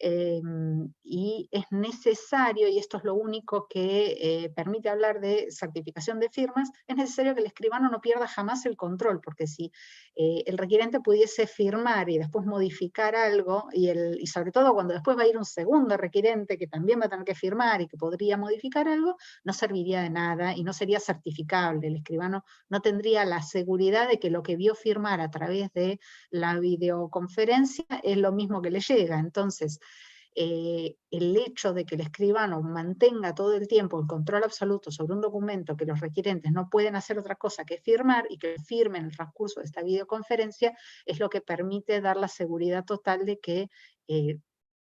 Y es necesario, y esto es lo único que permite hablar de certificación de firmas, es necesario que el escribano no pierda jamás el control, porque si el requirente pudiese firmar y después modificar algo, y sobre todo cuando después va a ir un segundo requirente que también va a tener que firmar y que podría modificar algo, no serviría de nada y no sería certificable. El escribano no tendría la seguridad de que lo que vio firmar a través de la videoconferencia es lo mismo que le llega. Entonces, el hecho de que el escribano mantenga todo el tiempo el control absoluto sobre un documento que los requirentes no pueden hacer otra cosa que firmar y que firmen en el transcurso de esta videoconferencia es lo que permite dar la seguridad total de que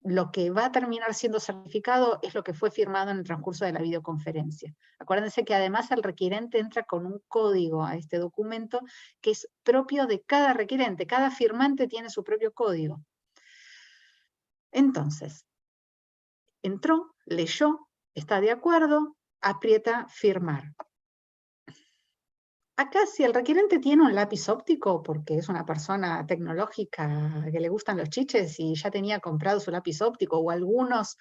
lo que va a terminar siendo certificado es lo que fue firmado en el transcurso de la videoconferencia. Acuérdense que además el requirente entra con un código a este documento que es propio de cada requirente, cada firmante tiene su propio código. Entonces, entró, leyó, está de acuerdo, aprieta firmar. Acá si el requirente tiene un lápiz óptico, porque es una persona tecnológica que le gustan los chiches y ya tenía comprado su lápiz óptico, o algunos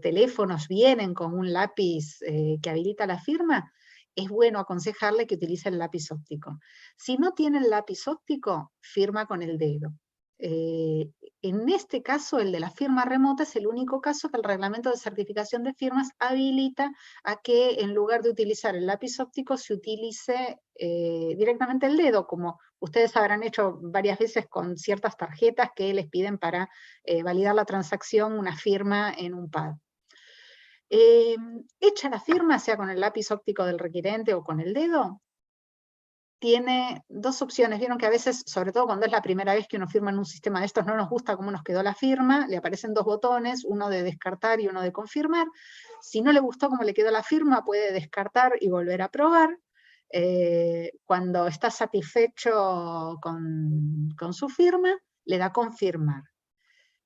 teléfonos vienen con un lápiz que habilita la firma, es bueno aconsejarle que utilice el lápiz óptico. Si no tiene el lápiz óptico, firma con el dedo. En este caso, el de la firma remota es el único caso que el reglamento de certificación de firmas habilita a que en lugar de utilizar el lápiz óptico se utilice directamente el dedo, como ustedes habrán hecho varias veces con ciertas tarjetas que les piden para validar la transacción una firma en un pad. Hecha la firma, sea con el lápiz óptico del requirente o con el dedo, tiene dos opciones. Vieron que a veces, sobre todo cuando es la primera vez que uno firma en un sistema de estos, no nos gusta cómo nos quedó la firma, le aparecen dos botones, uno de descartar y uno de confirmar. Si no le gustó cómo le quedó la firma, puede descartar y volver a probar. Cuando está satisfecho con su firma, le da confirmar.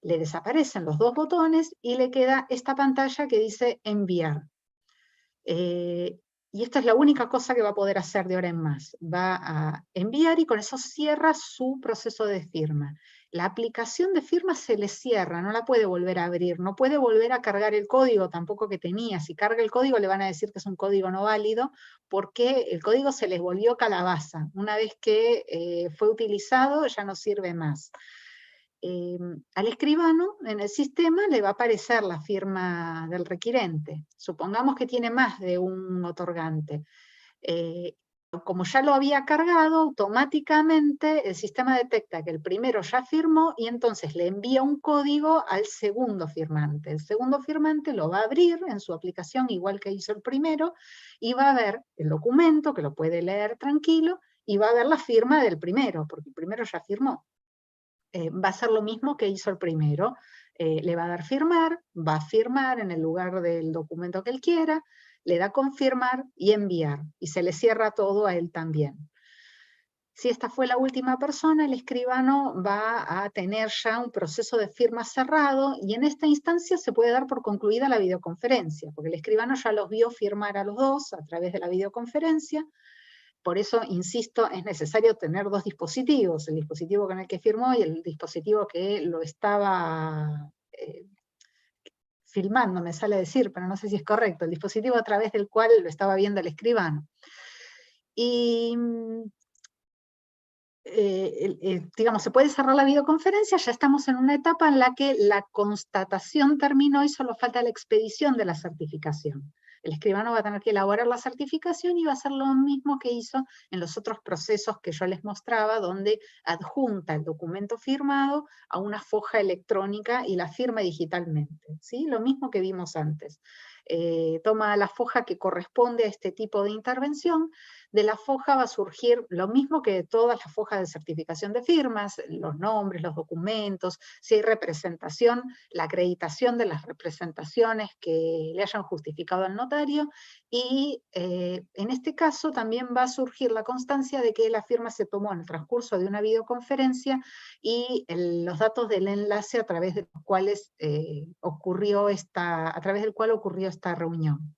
Le desaparecen los dos botones y le queda esta pantalla que dice enviar. Y esta es la única cosa que va a poder hacer de ahora en más. Va a enviar y con eso cierra su proceso de firma. La aplicación de firma se le cierra, no la puede volver a abrir, no puede volver a cargar el código tampoco que tenía. Si carga el código le van a decir que es un código no válido porque el código se les volvió calabaza. Una vez que fue utilizado ya no sirve más. Al escribano en el sistema le va a aparecer la firma del requirente. Supongamos que tiene más de un otorgante. Como ya lo había cargado, automáticamente el sistema detecta que el primero ya firmó y entonces le envía un código al segundo firmante. El segundo firmante lo va a abrir en su aplicación igual que hizo el primero y va a ver el documento que lo puede leer tranquilo y va a ver la firma del primero, porque el primero ya firmó. Va a hacer lo mismo que hizo el primero. Le va a dar firmar, va a firmar en el lugar del documento que él quiera, le da confirmar y enviar, y se le cierra todo a él también. Si esta fue la última persona, el escribano va a tener ya un proceso de firma cerrado, y en esta instancia se puede dar por concluida la videoconferencia, porque el escribano ya los vio firmar a los dos a través de la videoconferencia. Por eso, insisto, es necesario tener dos dispositivos, el dispositivo con el que firmó y el dispositivo que lo estaba filmando, me sale decir, pero no sé si es correcto, el dispositivo a través del cual lo estaba viendo el escribano. Y digamos, se puede cerrar la videoconferencia, ya estamos en una etapa en la que la constatación terminó y solo falta la expedición de la certificación. El escribano va a tener que elaborar la certificación y va a hacer lo mismo que hizo en los otros procesos que yo les mostraba, donde adjunta el documento firmado a una foja electrónica y la firma digitalmente, ¿sí? Lo mismo que vimos antes. Toma la foja que corresponde a este tipo de intervención. De la foja va a surgir lo mismo que de todas las fojas de certificación de firmas, los nombres, los documentos, si hay representación, la acreditación de las representaciones que le hayan justificado al notario, y en este caso también va a surgir la constancia de que la firma se tomó en el transcurso de una videoconferencia y los datos del enlace a través de los cuales ocurrió esta reunión.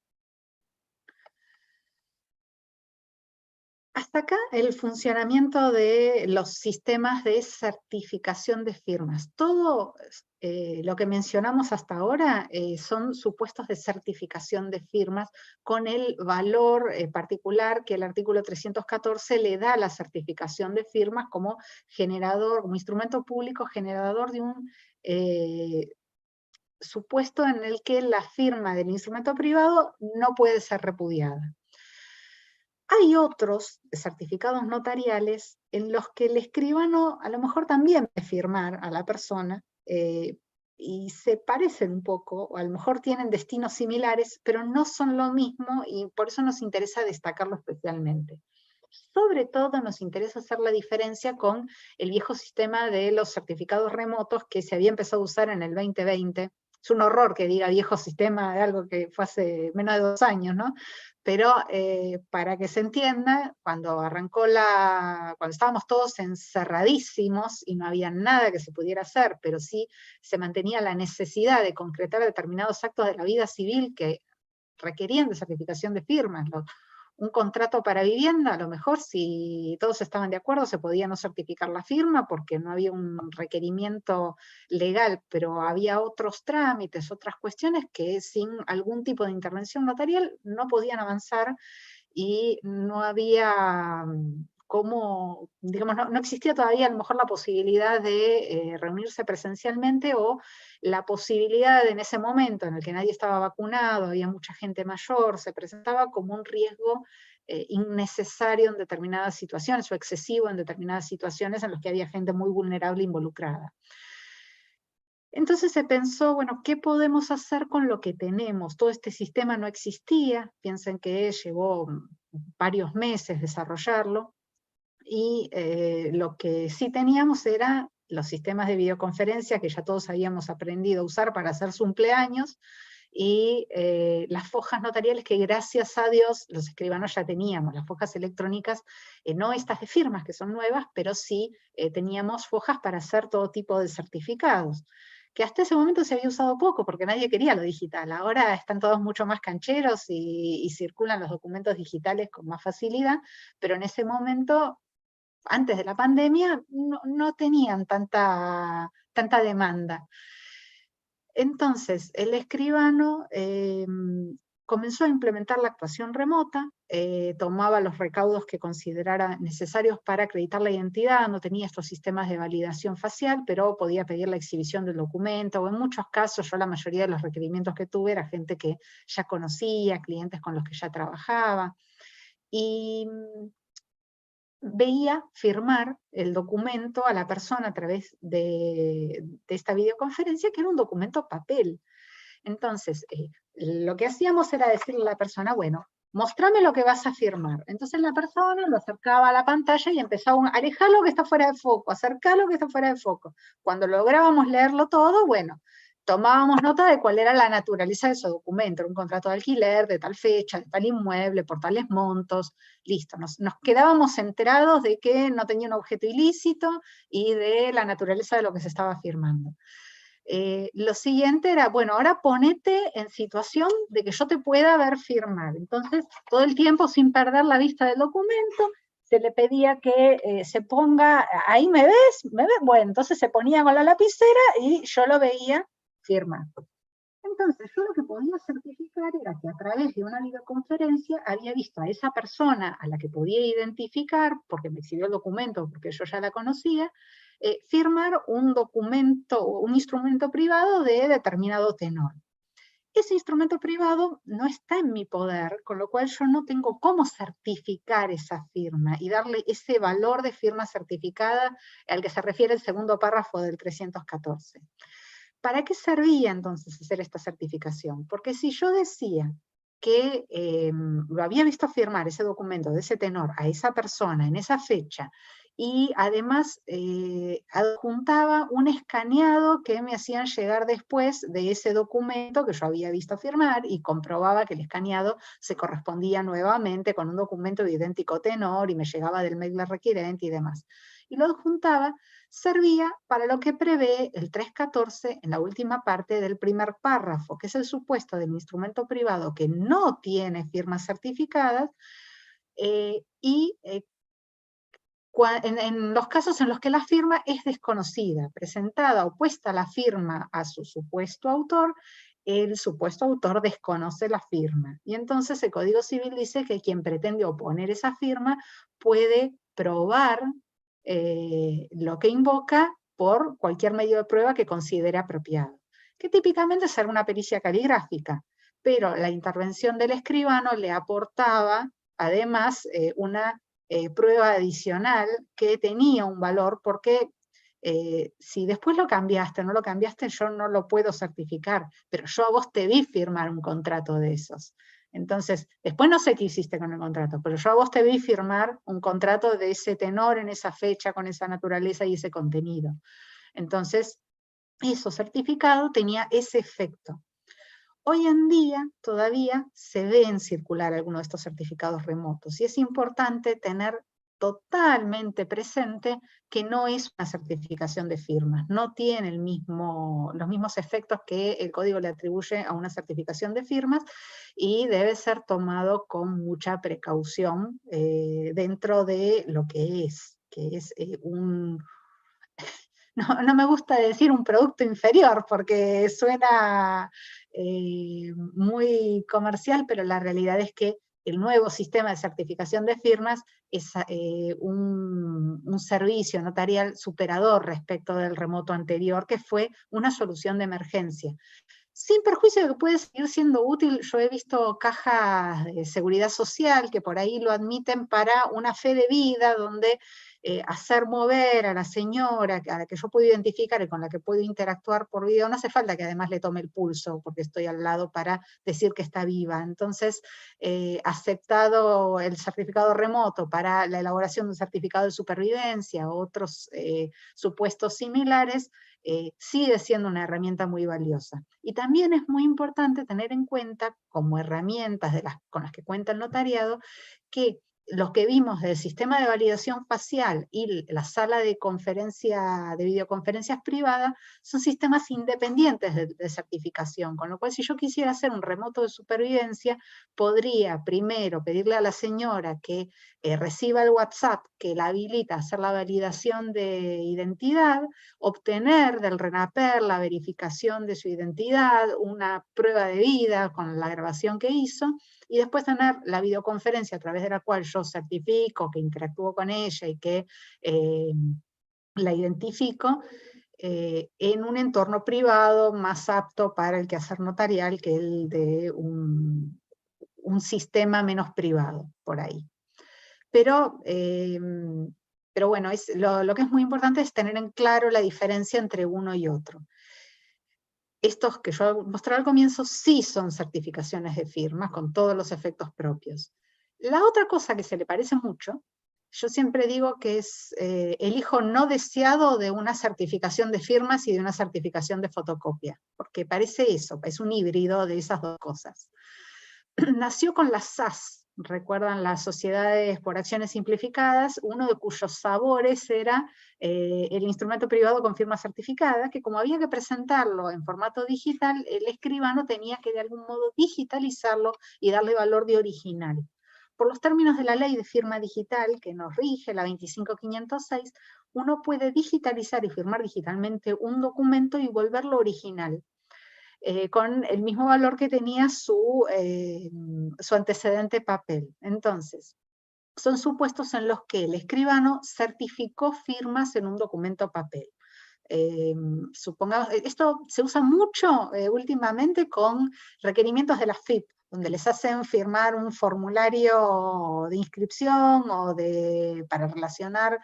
Hasta acá el funcionamiento de los sistemas de certificación de firmas. Todo lo que mencionamos hasta ahora son supuestos de certificación de firmas con el valor particular que el artículo 314 le da a la certificación de firmas como generador, como instrumento público generador de un supuesto en el que la firma del instrumento privado no puede ser repudiada. Hay otros certificados notariales en los que el escribano a lo mejor también puede firmar a la persona y se parecen un poco, o a lo mejor tienen destinos similares, pero no son lo mismo y por eso nos interesa destacarlo especialmente. Sobre todo nos interesa hacer la diferencia con el viejo sistema de los certificados remotos que se había empezado a usar en el 2020. Es un horror que diga viejo sistema de algo que fue hace menos de 2 años, ¿no? Pero para que se entienda, cuando estábamos todos encerradísimos y no había nada que se pudiera hacer, pero sí se mantenía la necesidad de concretar determinados actos de la vida civil que requerían de certificación de firmas. Un contrato para vivienda, a lo mejor si todos estaban de acuerdo se podía no certificar la firma porque no había un requerimiento legal, pero había otros trámites, otras cuestiones que sin algún tipo de intervención notarial no podían avanzar y no había cómo, digamos, no existía todavía a lo mejor la posibilidad de reunirse presencialmente o la posibilidad en ese momento en el que nadie estaba vacunado, había mucha gente mayor, se presentaba como un riesgo innecesario en determinadas situaciones o excesivo en determinadas situaciones en las que había gente muy vulnerable involucrada. Entonces se pensó, bueno, ¿qué podemos hacer con lo que tenemos? Todo este sistema no existía, piensen que llevó varios meses desarrollarlo, y lo que sí teníamos era los sistemas de videoconferencia que ya todos habíamos aprendido a usar para hacer cumpleaños, y las fojas notariales que gracias a Dios los escribanos ya teníamos, las fojas electrónicas, no estas de firmas que son nuevas, pero sí teníamos fojas para hacer todo tipo de certificados, que hasta ese momento se había usado poco porque nadie quería lo digital. Ahora están todos mucho más cancheros y circulan los documentos digitales con más facilidad, pero en ese momento, antes de la pandemia, no tenían tanta demanda. Entonces, el escribano comenzó a implementar la actuación remota, tomaba los recaudos que considerara necesarios para acreditar la identidad, no tenía estos sistemas de validación facial, pero podía pedir la exhibición del documento, o en muchos casos, yo la mayoría de los requerimientos que tuve era gente que ya conocía, clientes con los que ya trabajaba, y veía firmar el documento a la persona a través de esta videoconferencia, que era un documento papel. Entonces, lo que hacíamos era decirle a la persona, bueno, mostrame lo que vas a firmar. Entonces la persona lo acercaba a la pantalla y empezaba a alejar lo que está fuera de foco, acercar lo que está fuera de foco. Cuando lográbamos leerlo todo, bueno, tomábamos nota de cuál era la naturaleza de ese documento, era un contrato de alquiler, de tal fecha, de tal inmueble, por tales montos, listo. Nos quedábamos enterados de que no tenía un objeto ilícito y de la naturaleza de lo que se estaba firmando. Lo siguiente era, bueno, ahora ponete en situación de que yo te pueda ver firmar. Entonces, todo el tiempo, sin perder la vista del documento, se le pedía que se ponga, ahí me ves, bueno, entonces se ponía con la lapicera y yo lo veía firmar. Entonces, yo lo que podía certificar era que a través de una videoconferencia había visto a esa persona a la que podía identificar, porque me exhibió el documento, porque yo ya la conocía, firmar un documento, un instrumento privado de determinado tenor. Ese instrumento privado no está en mi poder, con lo cual yo no tengo cómo certificar esa firma y darle ese valor de firma certificada al que se refiere el segundo párrafo del 314. ¿Para qué servía entonces hacer esta certificación? Porque si yo decía que lo había visto firmar ese documento de ese tenor a esa persona en esa fecha, y además adjuntaba un escaneado que me hacían llegar después de ese documento que yo había visto firmar, y comprobaba que el escaneado se correspondía nuevamente con un documento de idéntico tenor, y me llegaba del mail del requirente y demás. Y lo adjuntaba, servía para lo que prevé el 314 en la última parte del primer párrafo, que es el supuesto del instrumento privado que no tiene firmas certificadas, en los casos en los que la firma es desconocida, presentada o puesta la firma a su supuesto autor, el supuesto autor desconoce la firma. Y entonces el Código Civil dice que quien pretende oponer esa firma puede probar lo que invoca por cualquier medio de prueba que considere apropiado, que típicamente será una pericia caligráfica, pero la intervención del escribano le aportaba además una prueba adicional que tenía un valor, porque si después lo cambiaste o no lo cambiaste, yo no lo puedo certificar, pero yo a vos te vi firmar un contrato de esos. Entonces, después no sé qué hiciste con el contrato, pero yo a vos te vi firmar un contrato de ese tenor, en esa fecha, con esa naturaleza y ese contenido. Entonces, eso certificado tenía ese efecto. Hoy en día todavía se ven circular algunos de estos certificados remotos, y es importante tener totalmente presente que no es una certificación de firmas, no tiene los mismos efectos que el código le atribuye a una certificación de firmas, y debe ser tomado con mucha precaución dentro de lo que es no me gusta decir un producto inferior, porque suena muy comercial, pero la realidad es que el nuevo sistema de certificación de firmas es un servicio notarial superador respecto del remoto anterior, que fue una solución de emergencia. Sin perjuicio de que puede seguir siendo útil, yo he visto cajas de seguridad social que por ahí lo admiten para una fe de vida, donde hacer mover a la señora, a la que yo puedo identificar y con la que puedo interactuar por video, no hace falta que además le tome el pulso, porque estoy al lado para decir que está viva. Entonces, aceptado el certificado remoto para la elaboración de un certificado de supervivencia o otros supuestos similares, sigue siendo una herramienta muy valiosa. Y también es muy importante tener en cuenta, como herramientas con las que cuenta el notariado, que los que vimos del sistema de validación facial y la sala de videoconferencias privadas son sistemas independientes de certificación, con lo cual si yo quisiera hacer un remoto de supervivencia, podría primero pedirle a la señora que reciba el WhatsApp que la habilita a hacer la validación de identidad, obtener del RENAPER la verificación de su identidad, una prueba de vida con la grabación que hizo, y después tener la videoconferencia a través de la cual yo certifico, que interactúo con ella y que la identifico en un entorno privado más apto para el quehacer notarial que el de un sistema menos privado, por ahí. Pero bueno, lo que es muy importante es tener en claro la diferencia entre uno y otro. Estos que yo mostré al comienzo sí son certificaciones de firmas con todos los efectos propios. La otra cosa que se le parece mucho Yo siempre digo que es el hijo no deseado de una certificación de firmas y de una certificación de fotocopia, porque parece eso, es un híbrido de esas dos cosas. Nació con las SAS, recuerdan las sociedades por acciones simplificadas, uno de cuyos sabores era el instrumento privado con firma certificada, que como había que presentarlo en formato digital, el escribano tenía que de algún modo digitalizarlo y darle valor de original. Por los términos de la ley de firma digital que nos rige, la 25506, uno puede digitalizar y firmar digitalmente un documento y volverlo original, con el mismo valor que tenía su antecedente papel. Entonces, son supuestos en los que el escribano certificó firmas en un documento papel. Supongamos, esto se usa mucho últimamente con requerimientos de la FIP, donde les hacen firmar un formulario de inscripción o para relacionar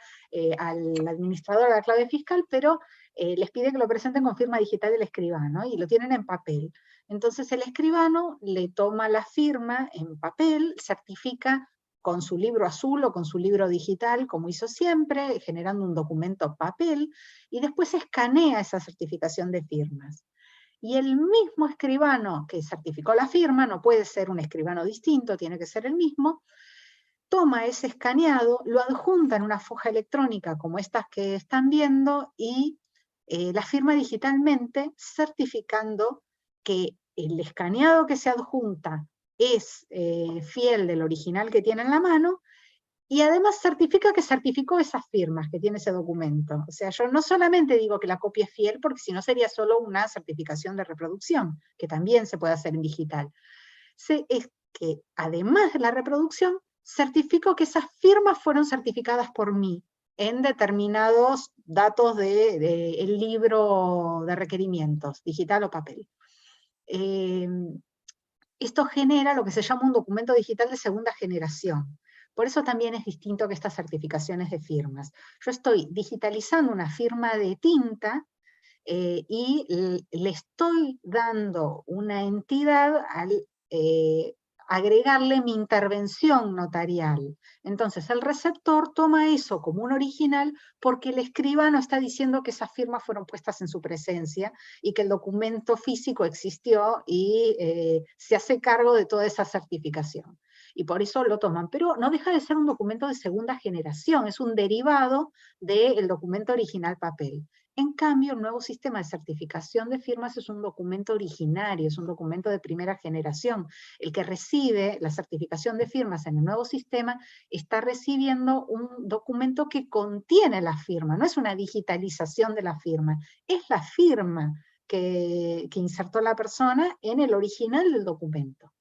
al administrador de la clave fiscal, pero les pide que lo presenten con firma digital del escribano, y lo tienen en papel. Entonces el escribano le toma la firma en papel, certifica con su libro azul o con su libro digital, como hizo siempre, generando un documento papel, y después escanea esa certificación de firmas. Y el mismo escribano que certificó la firma, no puede ser un escribano distinto, tiene que ser el mismo, toma ese escaneado, lo adjunta en una foja electrónica como estas que están viendo, y la firma digitalmente, certificando que el escaneado que se adjunta es fiel del original que tiene en la mano, y además certifica que certificó esas firmas que tiene ese documento. O sea, yo no solamente digo que la copia es fiel, porque si no sería solo una certificación de reproducción, que también se puede hacer en digital. Es que además de la reproducción, certifico que esas firmas fueron certificadas por mí en determinados datos del libro de requerimientos, digital o papel. Esto genera lo que se llama un documento digital de segunda generación. Por eso también es distinto que estas certificaciones de firmas. Yo estoy digitalizando una firma de tinta y le estoy dando una entidad al agregarle mi intervención notarial. Entonces el receptor toma eso como un original porque el escribano está diciendo que esas firmas fueron puestas en su presencia y que el documento físico existió, y se hace cargo de toda esa certificación. Y por eso lo toman, pero no deja de ser un documento de segunda generación, es un derivado del documento original papel. En cambio, el nuevo sistema de certificación de firmas es un documento originario, es un documento de primera generación. El que recibe la certificación de firmas en el nuevo sistema está recibiendo un documento que contiene la firma, no es una digitalización de la firma, es la firma que insertó la persona en el original del documento.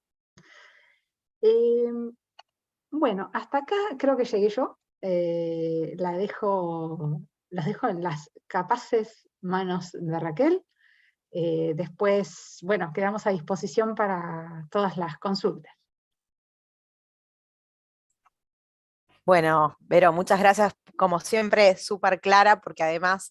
Bueno, hasta acá creo que llegué yo. Las dejo en las capaces manos de Raquel. Después, bueno, quedamos a disposición para todas las consultas. Bueno, Vero, muchas gracias, como siempre, súper clara, porque además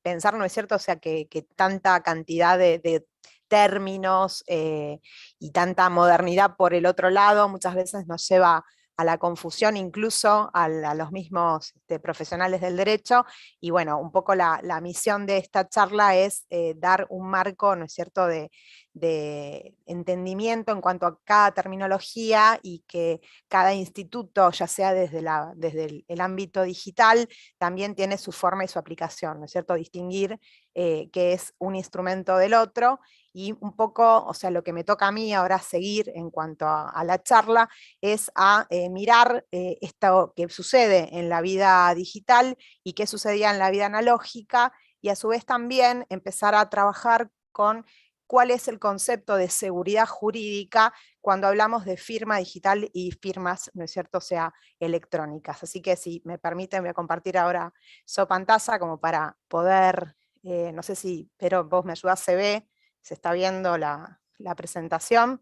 pensar, ¿no es cierto? O sea, que tanta cantidad de términos y tanta modernidad por el otro lado muchas veces nos lleva a la confusión, incluso a los mismos profesionales del derecho, y bueno, un poco la misión de esta charla es dar un marco, ¿no es cierto?, de entendimiento en cuanto a cada terminología, y que cada instituto, ya sea desde el ámbito digital, también tiene su forma y su aplicación, ¿no es cierto?, distinguir qué es un instrumento del otro, y un poco, o sea, lo que me toca a mí ahora seguir en cuanto a la charla es a mirar esto que sucede en la vida digital y qué sucedía en la vida analógica, y a su vez también empezar a trabajar con cuál es el concepto de seguridad jurídica cuando hablamos de firma digital y firmas, ¿no es cierto?, o sea, electrónicas. Así que si me permiten, voy a compartir ahora su pantalla como para poder, no sé si, pero vos me ayudás, se ve, se está viendo la presentación.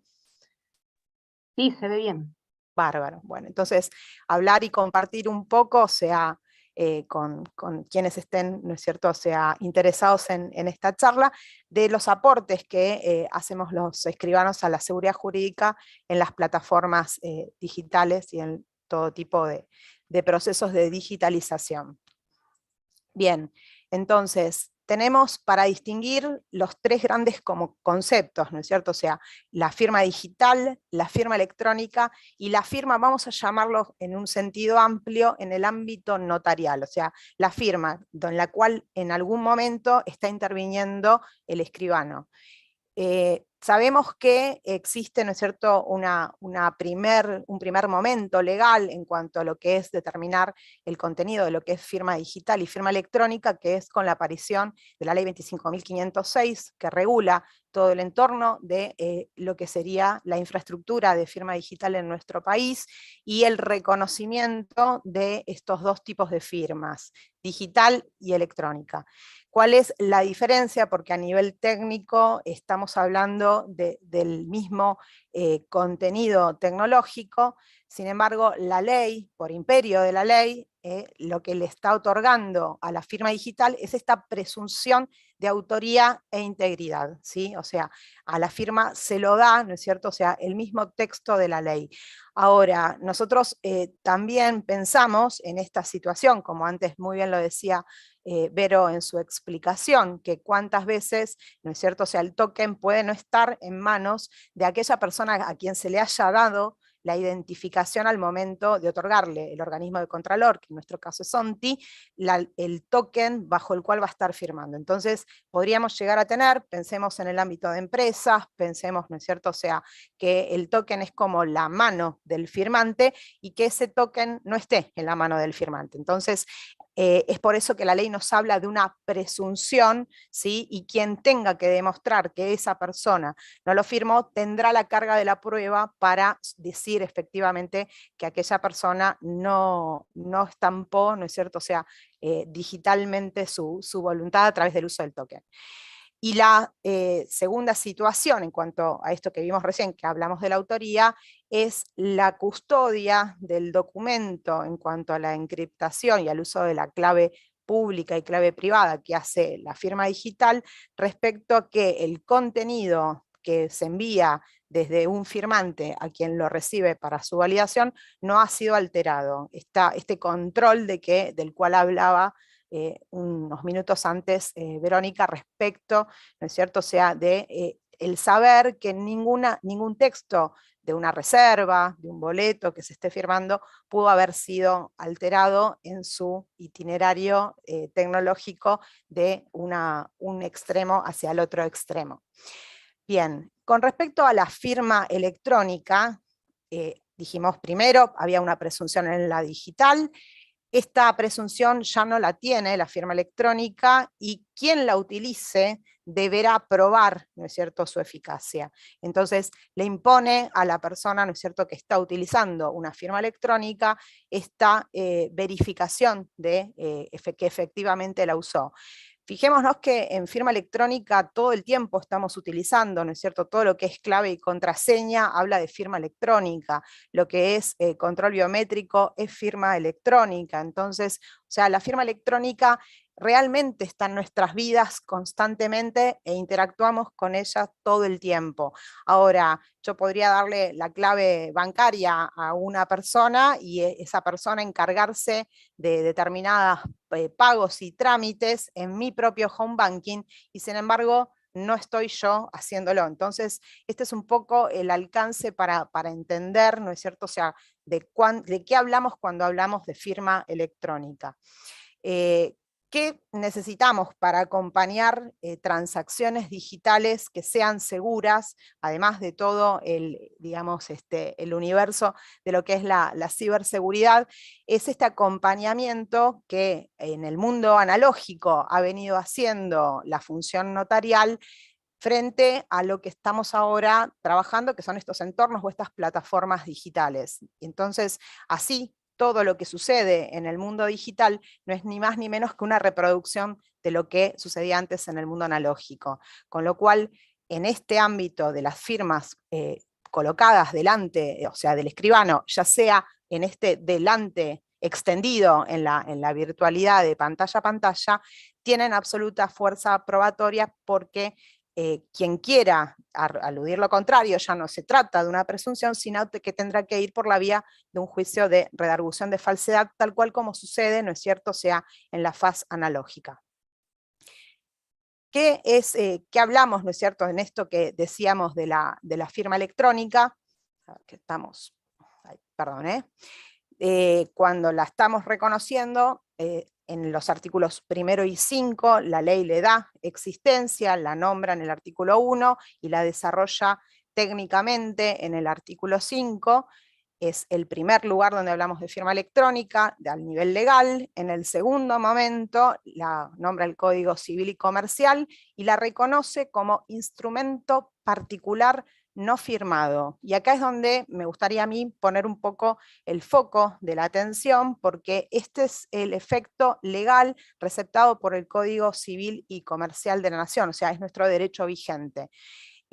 Sí, se ve bien. Bárbaro. Bueno, entonces hablar y compartir un poco, o sea, con quienes estén, ¿no es cierto?, o sea, interesados en esta charla, de los aportes que hacemos los escribanos a la seguridad jurídica en las plataformas digitales y en todo tipo de de procesos de digitalización. Bien, entonces, tenemos para distinguir los tres grandes como conceptos, ¿no es cierto? O sea, la firma digital, la firma electrónica y la firma, vamos a llamarlo en un sentido amplio, en el ámbito notarial, o sea, la firma en la cual en algún momento está interviniendo el escribano. Sabemos que existe, ¿no es cierto?, un primer momento legal en cuanto a lo que es determinar el contenido de lo que es firma digital y firma electrónica, que es con la aparición de la ley 25.506, que regula todo el entorno de lo que sería la infraestructura de firma digital en nuestro país y el reconocimiento de estos dos tipos de firmas, digital y electrónica. ¿Cuál es la diferencia? Porque a nivel técnico estamos hablando del mismo contenido tecnológico, sin embargo la ley, por imperio de la ley, lo que le está otorgando a la firma digital es esta presunción de autoría e integridad, ¿sí? O sea, a la firma se lo da, ¿no es cierto? O sea, el mismo texto de la ley. Ahora, nosotros también pensamos en esta situación, como antes muy bien lo decía Vero en su explicación, que cuántas veces, ¿no es cierto?, o sea, el token puede no estar en manos de aquella persona a quien se le haya dado la identificación al momento de otorgarle el organismo de contralor, que en nuestro caso es ONTI, el token bajo el cual va a estar firmando. Entonces, podríamos llegar a tener, pensemos en el ámbito de empresas, pensemos, ¿no es cierto?, o sea, que el token es como la mano del firmante y que ese token no esté en la mano del firmante. Entonces, es por eso que la ley nos habla de una presunción, ¿sí? Y quien tenga que demostrar que esa persona no lo firmó, tendrá la carga de la prueba para decir efectivamente que aquella persona no estampó, ¿no es cierto? O sea, digitalmente su voluntad a través del uso del token. Y la segunda situación, en cuanto a esto que vimos recién, que hablamos de la autoría, es la custodia del documento en cuanto a la encriptación y al uso de la clave pública y clave privada que hace la firma digital, respecto a que el contenido que se envía desde un firmante a quien lo recibe para su validación no ha sido alterado. Este control del cual hablaba unos minutos antes Verónica, respecto, ¿no es cierto?, o sea, de el saber que ningún texto de una reserva, de un boleto que se esté firmando, pudo haber sido alterado en su itinerario tecnológico de un extremo hacia el otro extremo. Bien, con respecto a la firma electrónica, dijimos primero, había una presunción en la digital. Esta presunción ya no la tiene la firma electrónica y quien la utilice deberá probar, ¿no es cierto?, su eficacia. Entonces le impone a la persona, ¿no es cierto?, que está utilizando una firma electrónica esta verificación de que efectivamente la usó. Fijémonos que en firma electrónica todo el tiempo estamos utilizando, ¿no es cierto?, todo lo que es clave y contraseña habla de firma electrónica, lo que es control biométrico es firma electrónica. Entonces, o sea, la firma electrónica realmente está en nuestras vidas constantemente e interactuamos con ella todo el tiempo. Ahora, yo podría darle la clave bancaria a una persona y esa persona encargarse de determinados pagos y trámites en mi propio home banking, y sin embargo no estoy yo haciéndolo. Entonces, este es un poco el alcance para entender, ¿no es cierto?, o sea, de qué hablamos cuando hablamos de firma electrónica. ¿Qué necesitamos para acompañar transacciones digitales que sean seguras, además de todo digamos, el universo de lo que es la ciberseguridad? Es este acompañamiento que en el mundo analógico ha venido haciendo la función notarial frente a lo que estamos ahora trabajando, que son estos entornos o estas plataformas digitales. Entonces, así, todo lo que sucede en el mundo digital no es ni más ni menos que una reproducción de lo que sucedía antes en el mundo analógico. Con lo cual, en este ámbito de las firmas colocadas delante, o sea, del escribano, ya sea en este delante extendido en la virtualidad de pantalla a pantalla, tienen absoluta fuerza probatoria porque quien quiera aludir lo contrario, ya no se trata de una presunción, sino que tendrá que ir por la vía de un juicio de redargución de falsedad, tal cual como sucede, ¿no es cierto?, o sea, en la faz analógica. ¿Qué hablamos, ¿no es cierto?, en esto que decíamos de la firma electrónica? Que estamos, perdón, cuando la estamos reconociendo, en los artículos 1 y 5, la ley le da existencia, la nombra en el artículo 1 y la desarrolla técnicamente en el artículo 5. Es el primer lugar donde hablamos de firma electrónica al nivel legal. En el segundo momento la nombra el Código Civil y Comercial y la reconoce como instrumento particular no firmado. Y acá es donde me gustaría a mí poner un poco el foco de la atención, porque este es el efecto legal receptado por el Código Civil y Comercial de la Nación, o sea, es nuestro derecho vigente.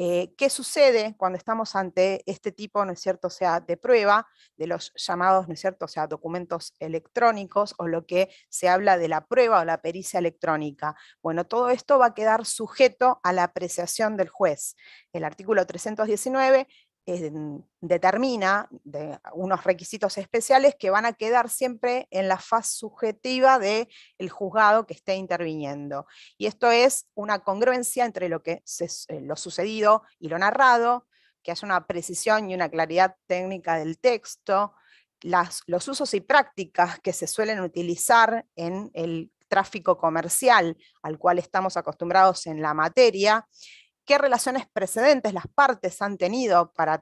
¿Qué sucede cuando estamos ante este tipo, ¿no es cierto?, o sea, de prueba de los llamados, ¿no es cierto?, o sea, documentos electrónicos, o lo que se habla de la prueba o la pericia electrónica? Bueno, todo esto va a quedar sujeto a la apreciación del juez. El artículo 319 determina unos requisitos especiales que van a quedar siempre en la faz subjetiva del juzgado que esté interviniendo. Y esto es una congruencia entre lo sucedido y lo narrado, que haya una precisión y una claridad técnica del texto, los usos y prácticas que se suelen utilizar en el tráfico comercial al cual estamos acostumbrados en la materia, qué relaciones precedentes las partes han tenido para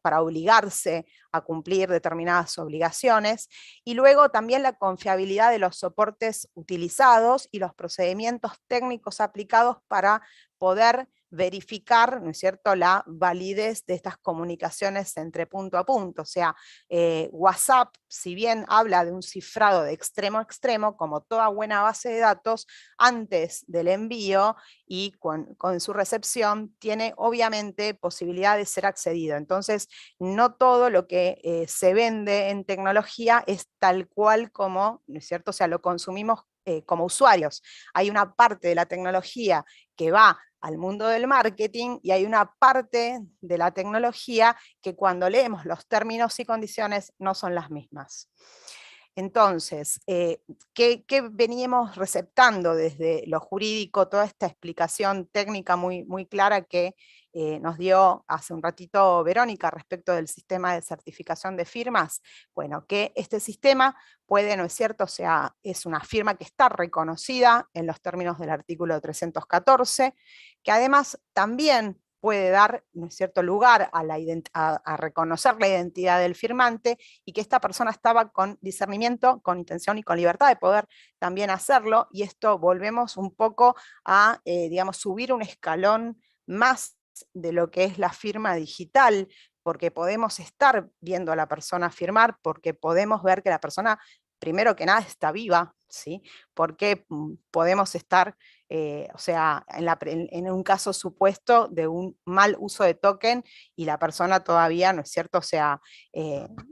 para obligarse a cumplir determinadas obligaciones, y luego también la confiabilidad de los soportes utilizados y los procedimientos técnicos aplicados para poder verificar, ¿no es cierto?, la validez de estas comunicaciones entre punto a punto. O sea, WhatsApp, si bien habla de un cifrado de extremo a extremo, como toda buena base de datos, antes del envío y con su recepción, tiene obviamente posibilidad de ser accedido. Entonces, no todo lo que se vende en tecnología es tal cual como, ¿no es cierto?, o sea, lo consumimos como usuarios. Hay una parte de la tecnología que va al mundo del marketing y hay una parte de la tecnología que cuando leemos los términos y condiciones no son las mismas. Entonces, ¿qué veníamos receptando desde lo jurídico? Toda esta explicación técnica muy, muy clara que nos dio hace un ratito Verónica respecto del sistema de certificación de firmas. Bueno, que este sistema puede, ¿no es cierto?, o sea, es una firma que está reconocida en los términos del artículo 314, que además también puede dar, ¿no es cierto?, lugar a reconocer la identidad del firmante, y que esta persona estaba con discernimiento, con intención y con libertad de poder también hacerlo, y esto volvemos un poco a, digamos, subir un escalón más de lo que es la firma digital, porque podemos estar viendo a la persona firmar, porque podemos ver que la persona, primero que nada, está viva, ¿sí? Porque podemos estar, o sea, en un caso supuesto de un mal uso de token y la persona todavía, ¿no es cierto?, o sea,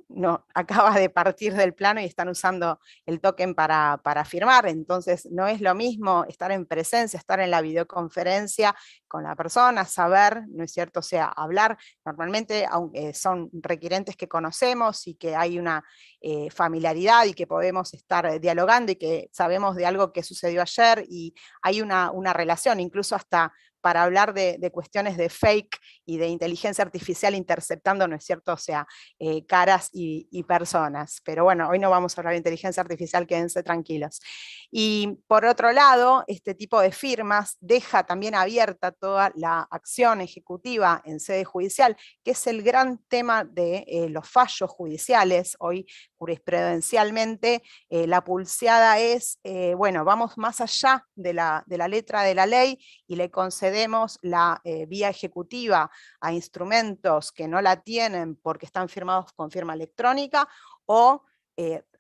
no, acaba de partir del plano y están usando el token para firmar. Entonces no es lo mismo estar en presencia, estar en la videoconferencia con la persona, saber, ¿no es cierto?, o sea, hablar. Normalmente, aunque son requirentes que conocemos y que hay una familiaridad y que podemos estar dialogando y que sabemos de algo que sucedió ayer y hay una relación, incluso hasta para hablar de cuestiones de fake y de inteligencia artificial interceptando, ¿no es cierto?, o sea, caras y personas. Pero bueno, hoy no vamos a hablar de inteligencia artificial, quédense tranquilos. Y por otro lado, este tipo de firmas deja también abierta toda la acción ejecutiva en sede judicial, que es el gran tema de los fallos judiciales. Hoy jurisprudencialmente la pulseada es, bueno, vamos más allá de la letra de la ley y le concedemos la vía ejecutiva a instrumentos que no la tienen porque están firmados con firma electrónica, o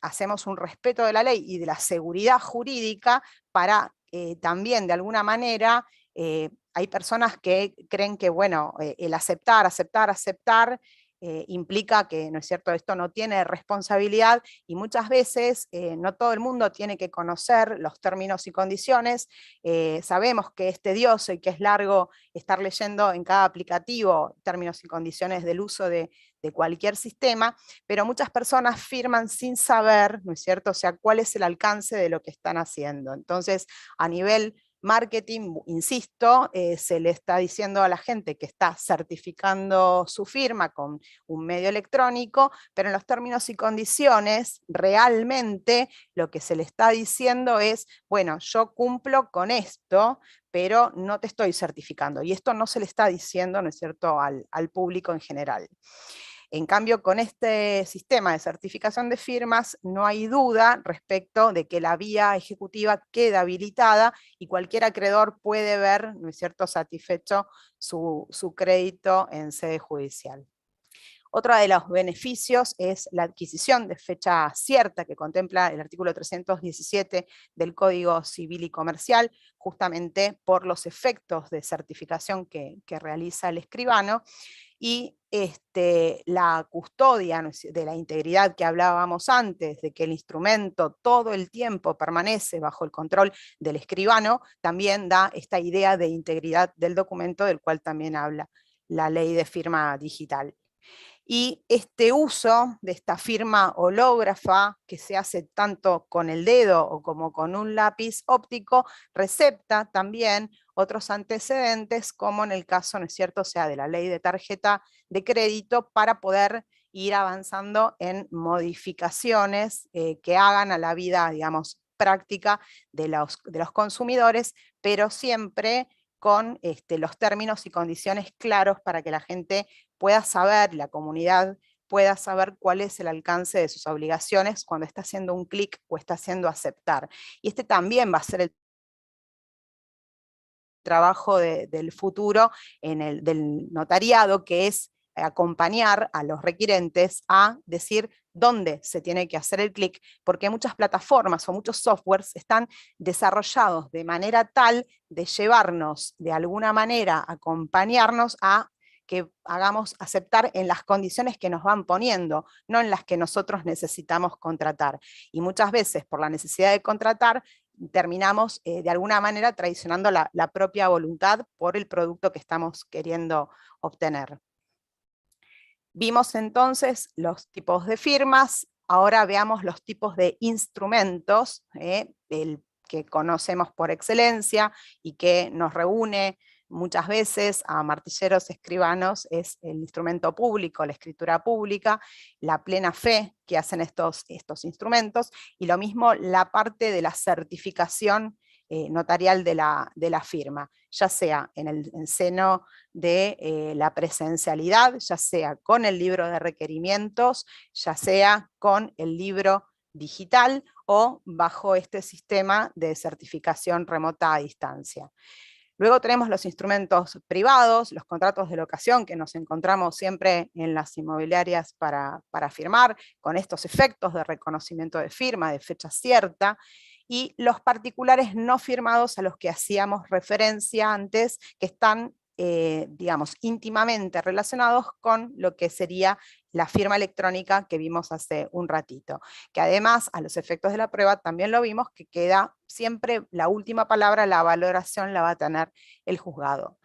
hacemos un respeto de la ley y de la seguridad jurídica para también, de alguna manera, hay personas que creen que, bueno, el aceptar implica que, ¿no es cierto?, esto no tiene responsabilidad y muchas veces no todo el mundo tiene que conocer los términos y condiciones. Sabemos que es tedioso y que es largo estar leyendo en cada aplicativo términos y condiciones del uso de cualquier sistema, pero muchas personas firman sin saber, ¿no es cierto?, o sea, cuál es el alcance de lo que están haciendo. Entonces, a nivel marketing, insisto, se le está diciendo a la gente que está certificando su firma con un medio electrónico, pero en los términos y condiciones, realmente lo que se le está diciendo es, bueno, yo cumplo con esto, pero no te estoy certificando. Y esto no se le está diciendo, ¿no es cierto?, al público en general. En cambio, con este sistema de certificación de firmas no hay duda respecto de que la vía ejecutiva queda habilitada y cualquier acreedor puede ver, ¿no es cierto?, satisfecho su crédito en sede judicial. Otro de los beneficios es la adquisición de fecha cierta que contempla el artículo 317 del Código Civil y Comercial, justamente por los efectos de certificación que realiza el escribano, y la custodia de la integridad que hablábamos antes, de que el instrumento todo el tiempo permanece bajo el control del escribano, también da esta idea de integridad del documento, del cual también habla la ley de firma digital. Y este uso de esta firma hológrafa, que se hace tanto con el dedo o como con un lápiz óptico, recepta también otros antecedentes, como en el caso, ¿no es cierto?, o sea, de la ley de tarjeta de crédito, para poder ir avanzando en modificaciones que hagan a la vida, digamos, práctica de los consumidores, pero siempre con los términos y condiciones claros para que la gente pueda saber, la comunidad pueda saber cuál es el alcance de sus obligaciones cuando está haciendo un clic o está haciendo aceptar. Y este también va a ser el trabajo del futuro del notariado, que es acompañar a los requirentes a decir dónde se tiene que hacer el clic, porque muchas plataformas o muchos softwares están desarrollados de manera tal de llevarnos de alguna manera, acompañarnos a que hagamos aceptar en las condiciones que nos van poniendo, no en las que nosotros necesitamos contratar. Y muchas veces, por la necesidad de contratar, terminamos de alguna manera traicionando la propia voluntad por el producto que estamos queriendo obtener. Vimos entonces los tipos de firmas, ahora veamos los tipos de instrumentos, el que conocemos por excelencia y que nos reúne muchas veces a martilleros escribanos, es el instrumento público, la escritura pública, la plena fe que hacen estos instrumentos, y lo mismo la parte de la certificación notarial de la firma, ya sea en el seno de la presencialidad, ya sea con el libro de requerimientos, ya sea con el libro digital o bajo este sistema de certificación remota a distancia. Luego tenemos los instrumentos privados, los contratos de locación que nos encontramos siempre en las inmobiliarias para firmar, con estos efectos de reconocimiento de firma, de fecha cierta, y los particulares no firmados a los que hacíamos referencia antes, que están, digamos, íntimamente relacionados con lo que sería la firma electrónica que vimos hace un ratito, que además a los efectos de la prueba también lo vimos que queda siempre la última palabra, la valoración la va a tener el juzgado.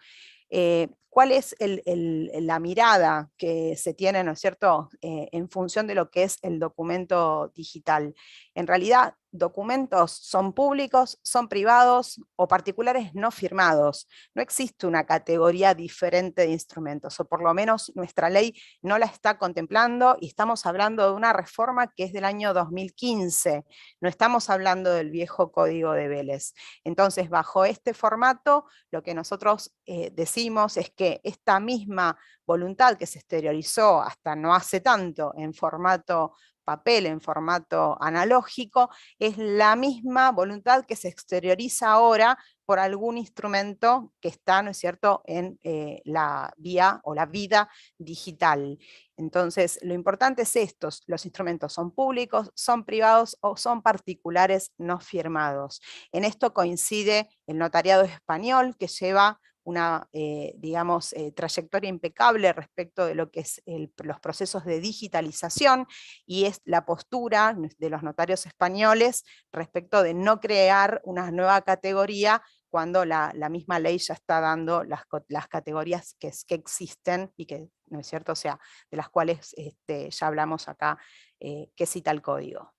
¿Cuál es la mirada que se tiene, ¿no es cierto?, en función de lo que es el documento digital? En realidad, documentos son públicos, son privados o particulares no firmados. No existe una categoría diferente de instrumentos, o por lo menos nuestra ley no la está contemplando, y estamos hablando de una reforma que es del año 2015, no estamos hablando del viejo Código de Vélez. Entonces, bajo este formato, lo que nosotros decimos es que esta misma voluntad que se exteriorizó hasta no hace tanto en formato papel, en formato analógico, es la misma voluntad que se exterioriza ahora por algún instrumento que está, ¿no es cierto?, en la vía o la vida digital. Entonces, lo importante es esto: los instrumentos son públicos, son privados o son particulares no firmados. En esto coincide el notariado español, que lleva una digamos, trayectoria impecable respecto de lo que es los procesos de digitalización, y es la postura de los notarios españoles respecto de no crear una nueva categoría cuando la misma ley ya está dando las categorías que existen y que, ¿no es cierto?, o sea, de las cuales ya hablamos acá, que cita el código.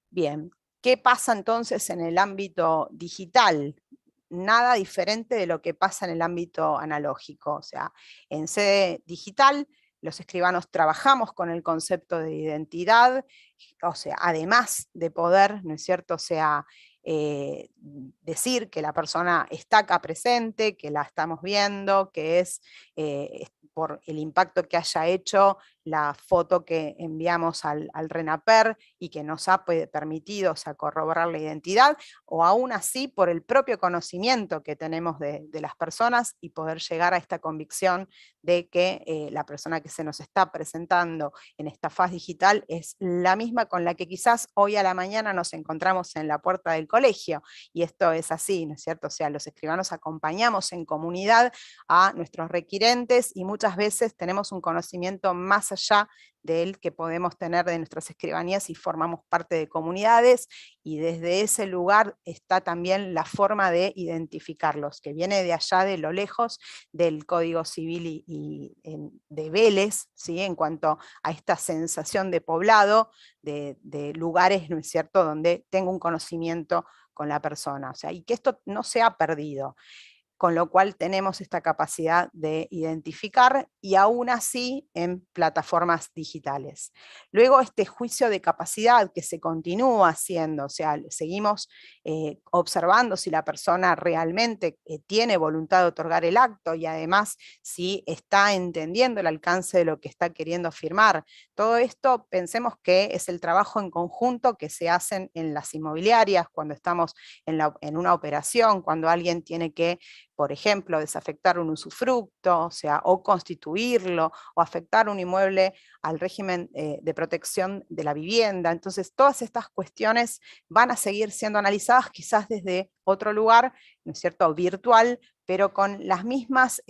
Bien, ¿qué pasa entonces en el ámbito digital? Nada diferente de lo que pasa en el ámbito analógico. O sea, en sede digital, los escribanos trabajamos con el concepto de identidad, o sea, además de poder, ¿no es cierto?, o sea, decir que la persona está acá presente, que la estamos viendo, que es por el impacto que haya hecho la foto que enviamos al RENAPER y que nos ha permitido, o sea, corroborar la identidad, o aún así por el propio conocimiento que tenemos de las personas y poder llegar a esta convicción de que la persona que se nos está presentando en esta faz digital es la misma con la que quizás hoy a la mañana nos encontramos en la puerta del colegio, y esto es así, ¿no es cierto? O sea, los escribanos acompañamos en comunidad a nuestros requirentes y muchas veces tenemos un conocimiento más allá del que podemos tener de nuestras escribanías y formamos parte de comunidades, y desde ese lugar está también la forma de identificarlos, que viene de allá, de lo lejos, del Código Civil y de Vélez, ¿sí?, en cuanto a esta sensación de poblado, de lugares, ¿no es cierto?, donde tengo un conocimiento con la persona, o sea, y que esto no se ha perdido. Con lo cual tenemos esta capacidad de identificar, y aún así en plataformas digitales. Luego este juicio de capacidad que se continúa haciendo, o sea, seguimos observando si la persona realmente tiene voluntad de otorgar el acto, y además si está entendiendo el alcance de lo que está queriendo firmar. Todo esto pensemos que es el trabajo en conjunto que se hacen en las inmobiliarias cuando estamos en una operación, cuando alguien tiene que, por ejemplo, desafectar un usufructo, o sea, o constituirlo, o afectar un inmueble al régimen de protección de la vivienda. Entonces, todas estas cuestiones van a seguir siendo analizadas quizás desde otro lugar, ¿no es cierto?, virtual, pero con las mismas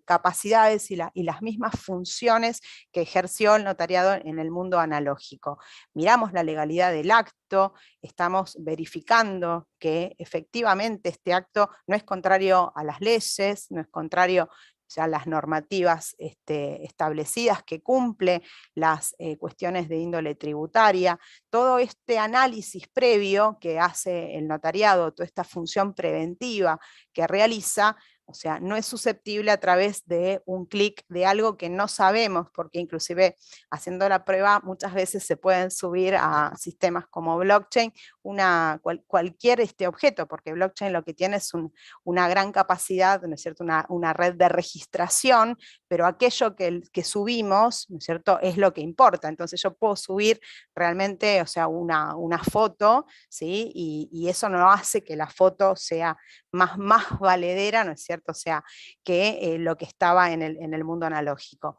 capacidades y las mismas funciones que ejerció el notariado en el mundo analógico. Miramos la legalidad del acto, estamos verificando que efectivamente este acto no es contrario a las leyes, no es contrario a las normativas establecidas, que cumple las cuestiones de índole tributaria. Todo este análisis previo que hace el notariado, toda esta función preventiva que realiza, o sea, no es susceptible a través de un clic de algo que no sabemos, porque inclusive haciendo la prueba muchas veces se pueden subir a sistemas como blockchain cualquier objeto, porque blockchain lo que tiene es una gran capacidad, ¿no es cierto?, una red de registración, pero aquello que subimos, ¿no es cierto?, es lo que importa. Entonces yo puedo subir realmente, o sea, una foto, ¿sí?, y eso no hace que la foto sea más valedera, ¿no es cierto?, o sea, que lo que estaba en el mundo analógico.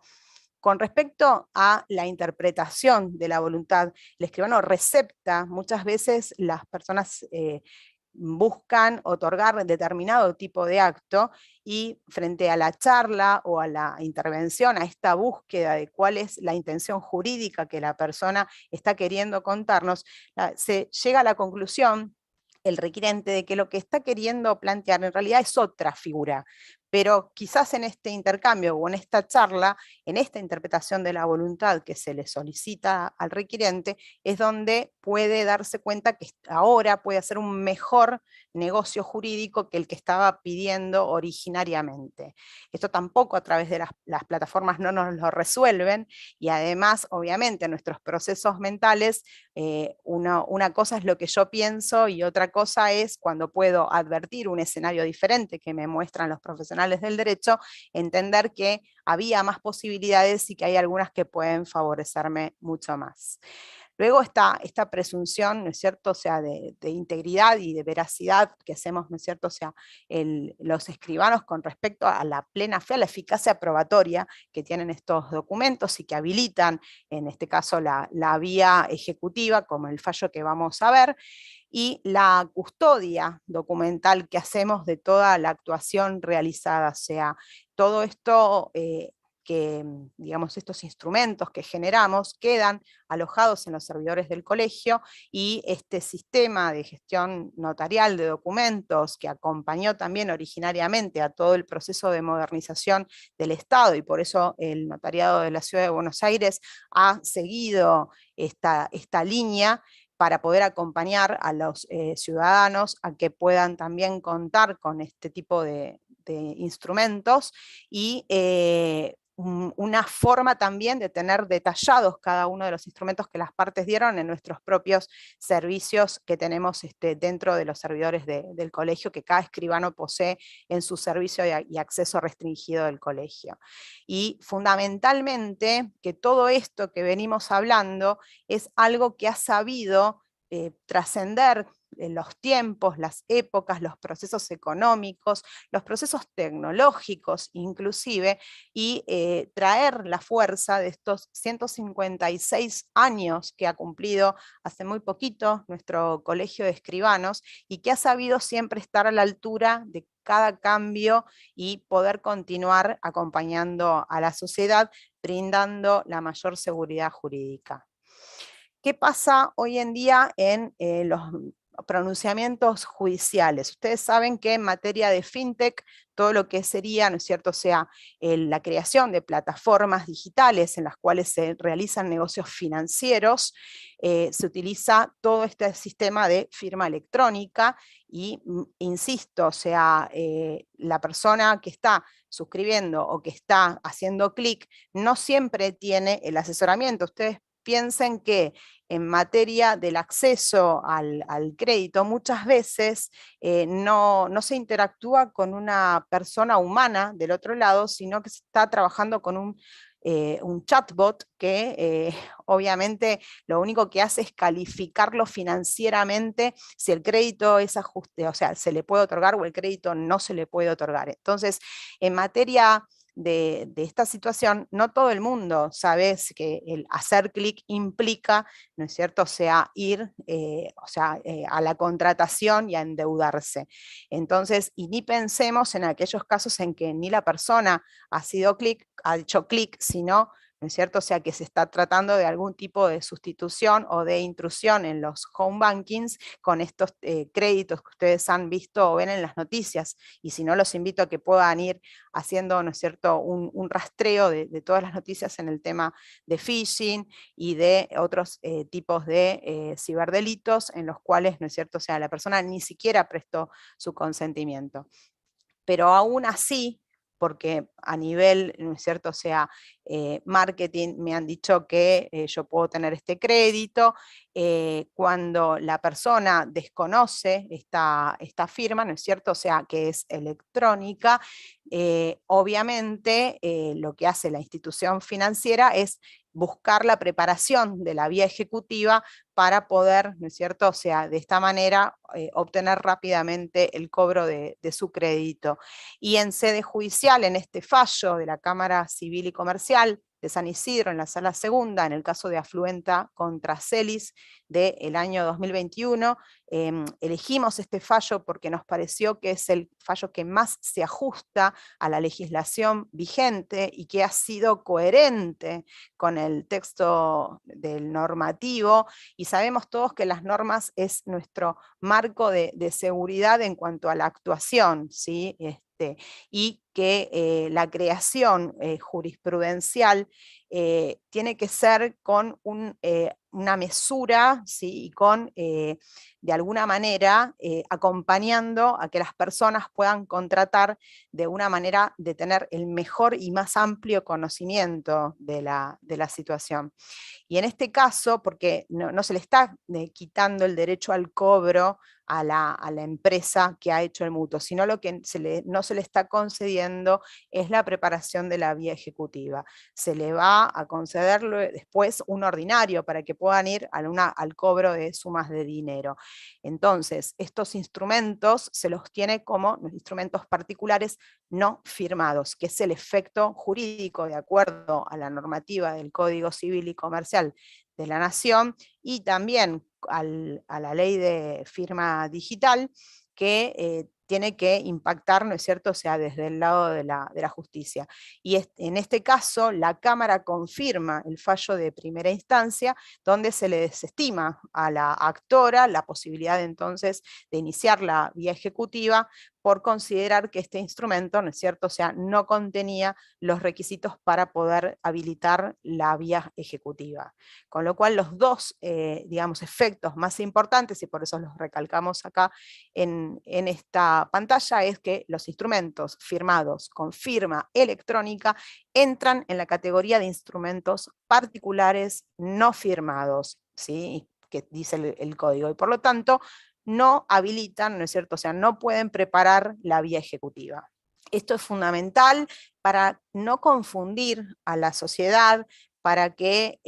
Con respecto a la interpretación de la voluntad, el escribano recepta, muchas veces las personas buscan otorgar determinado tipo de acto, y frente a la charla o a la intervención, a esta búsqueda de cuál es la intención jurídica que la persona está queriendo contarnos, se llega a la conclusión, el requirente, de que lo que está queriendo plantear en realidad es otra figura, pero quizás en este intercambio o en esta charla, en esta interpretación de la voluntad que se le solicita al requirente, es donde puede darse cuenta que ahora puede hacer un mejor negocio jurídico que el que estaba pidiendo originariamente. Esto tampoco a través de las plataformas no nos lo resuelven, y además, obviamente, nuestros procesos mentales, una cosa es lo que yo pienso y otra cosa es cuando puedo advertir un escenario diferente que me muestran los profesionales del derecho, entender que había más posibilidades y que hay algunas que pueden favorecerme mucho más. Luego está esta presunción, ¿no es cierto?, o sea, de integridad y de veracidad que hacemos, ¿no es cierto?, o sea, los escribanos con respecto a la plena fe, a la eficacia probatoria que tienen estos documentos y que habilitan, en este caso, la vía ejecutiva, como el fallo que vamos a ver. y la custodia documental que hacemos de toda la actuación realizada, o sea, todo esto que, digamos, estos instrumentos que generamos quedan alojados en los servidores del colegio, y este sistema de gestión notarial de documentos que acompañó también originariamente a todo el proceso de modernización del Estado, y por eso el notariado de la Ciudad de Buenos Aires ha seguido esta línea para poder acompañar a los ciudadanos a que puedan también contar con este tipo de instrumentos, y una forma también de tener detallados cada uno de los instrumentos que las partes dieron en nuestros propios servicios que tenemos dentro de los servidores del colegio, que cada escribano posee en su servicio y acceso restringido del colegio. Y fundamentalmente que todo esto que venimos hablando es algo que ha sabido trascender los tiempos, las épocas, los procesos económicos, los procesos tecnológicos inclusive, y traer la fuerza de estos 156 años que ha cumplido hace muy poquito nuestro Colegio de Escribanos, y que ha sabido siempre estar a la altura de cada cambio y poder continuar acompañando a la sociedad, brindando la mayor seguridad jurídica. ¿Qué pasa hoy en día en los pronunciamientos judiciales? Ustedes saben que en materia de fintech, todo lo que sería, ¿no es cierto?, o sea, la creación de plataformas digitales en las cuales se realizan negocios financieros, se utiliza todo este sistema de firma electrónica, y insisto, o sea, la persona que está suscribiendo o que está haciendo clic no siempre tiene el asesoramiento. Ustedes piensen que en materia del acceso al crédito muchas veces no se interactúa con una persona humana del otro lado, sino que se está trabajando con un chatbot que obviamente lo único que hace es calificarlo financieramente si el crédito es ajuste, o sea, se le puede otorgar o el crédito no se le puede otorgar. Entonces, en materia de esta situación, no todo el mundo sabe que el hacer clic implica, ¿no es cierto?, o sea, ir a la contratación y a endeudarse. Entonces, y ni pensemos en aquellos casos en que ni la persona ha hecho clic, sino, ¿no es cierto?, o sea, que se está tratando de algún tipo de sustitución o de intrusión en los home bankings con estos créditos que ustedes han visto o ven en las noticias, y si no, los invito a que puedan ir haciendo, ¿no es cierto?, un rastreo de todas las noticias en el tema de phishing y de otros tipos de ciberdelitos en los cuales, ¿no es cierto?, o sea, la persona ni siquiera prestó su consentimiento. Pero aún así, porque a nivel, ¿no es cierto?, o sea, marketing me han dicho que yo puedo tener este crédito, cuando la persona desconoce esta firma, ¿no es cierto?, o sea, que es electrónica, obviamente lo que hace la institución financiera es buscar la preparación de la vía ejecutiva para poder, ¿no es cierto?, o sea, de esta manera obtener rápidamente el cobro de su crédito. Y en sede judicial, en este fallo de la Cámara Civil y Comercial de San Isidro, en la Sala Segunda, en el caso de Afluenta contra Celis del año 2021, elegimos este fallo porque nos pareció que es el fallo que más se ajusta a la legislación vigente y que ha sido coherente con el texto del normativo, y sabemos todos que las normas es nuestro marco de seguridad en cuanto a la actuación, ¿sí? Y que la creación jurisprudencial tiene que ser con una mesura, ¿sí? Y con, de alguna manera, acompañando a que las personas puedan contratar de una manera de tener el mejor y más amplio conocimiento de la situación. Y en este caso, porque no se le está quitando el derecho al cobro a la empresa que ha hecho el mutuo, sino lo que no se le está concediendo es la preparación de la vía ejecutiva. Se le va a conceder después un ordinario para que puedan ir al cobro de sumas de dinero. Entonces, estos instrumentos se los tiene como instrumentos particulares no firmados, que es el efecto jurídico de acuerdo a la normativa del Código Civil y Comercial de la Nación, y también a la ley de firma digital que tiene que impactar, ¿no es cierto?, o sea, desde el lado de la justicia. Y en este caso, la Cámara confirma el fallo de primera instancia, donde se le desestima a la actora la posibilidad entonces de iniciar la vía ejecutiva por considerar que este instrumento, ¿no es cierto?, o sea, no contenía los requisitos para poder habilitar la vía ejecutiva. Con lo cual los dos, digamos, efectos más importantes, y por eso los recalcamos acá en esta pantalla, es que los instrumentos firmados con firma electrónica entran en la categoría de instrumentos particulares no firmados, ¿sí?, que dice el código, y por lo tanto no habilitan, ¿no es cierto?, o sea, no pueden preparar la vía ejecutiva. Esto es fundamental para no confundir a la sociedad, para que,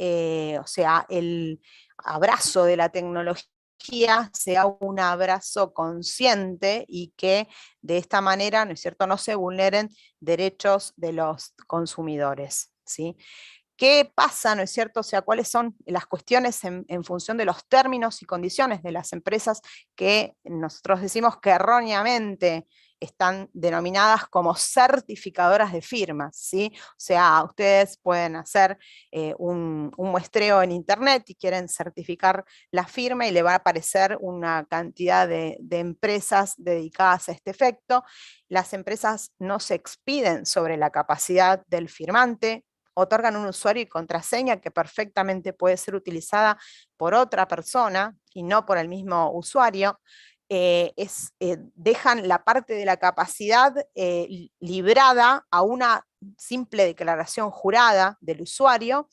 o sea, el abrazo de la tecnología sea un abrazo consciente y que de esta manera, ¿no es cierto?, no se vulneren derechos de los consumidores, ¿sí? ¿Qué pasa, no es cierto? O sea, ¿cuáles son las cuestiones en función de los términos y condiciones de las empresas que nosotros decimos que erróneamente están denominadas como certificadoras de firmas, ¿sí? O sea, ustedes pueden hacer un muestreo en internet y quieren certificar la firma y le va a aparecer una cantidad de empresas dedicadas a este efecto. Las empresas no se expiden sobre la capacidad del firmante, otorgan un usuario y contraseña que perfectamente puede ser utilizada por otra persona y no por el mismo usuario. Dejan la parte de la capacidad librada a una simple declaración jurada del usuario.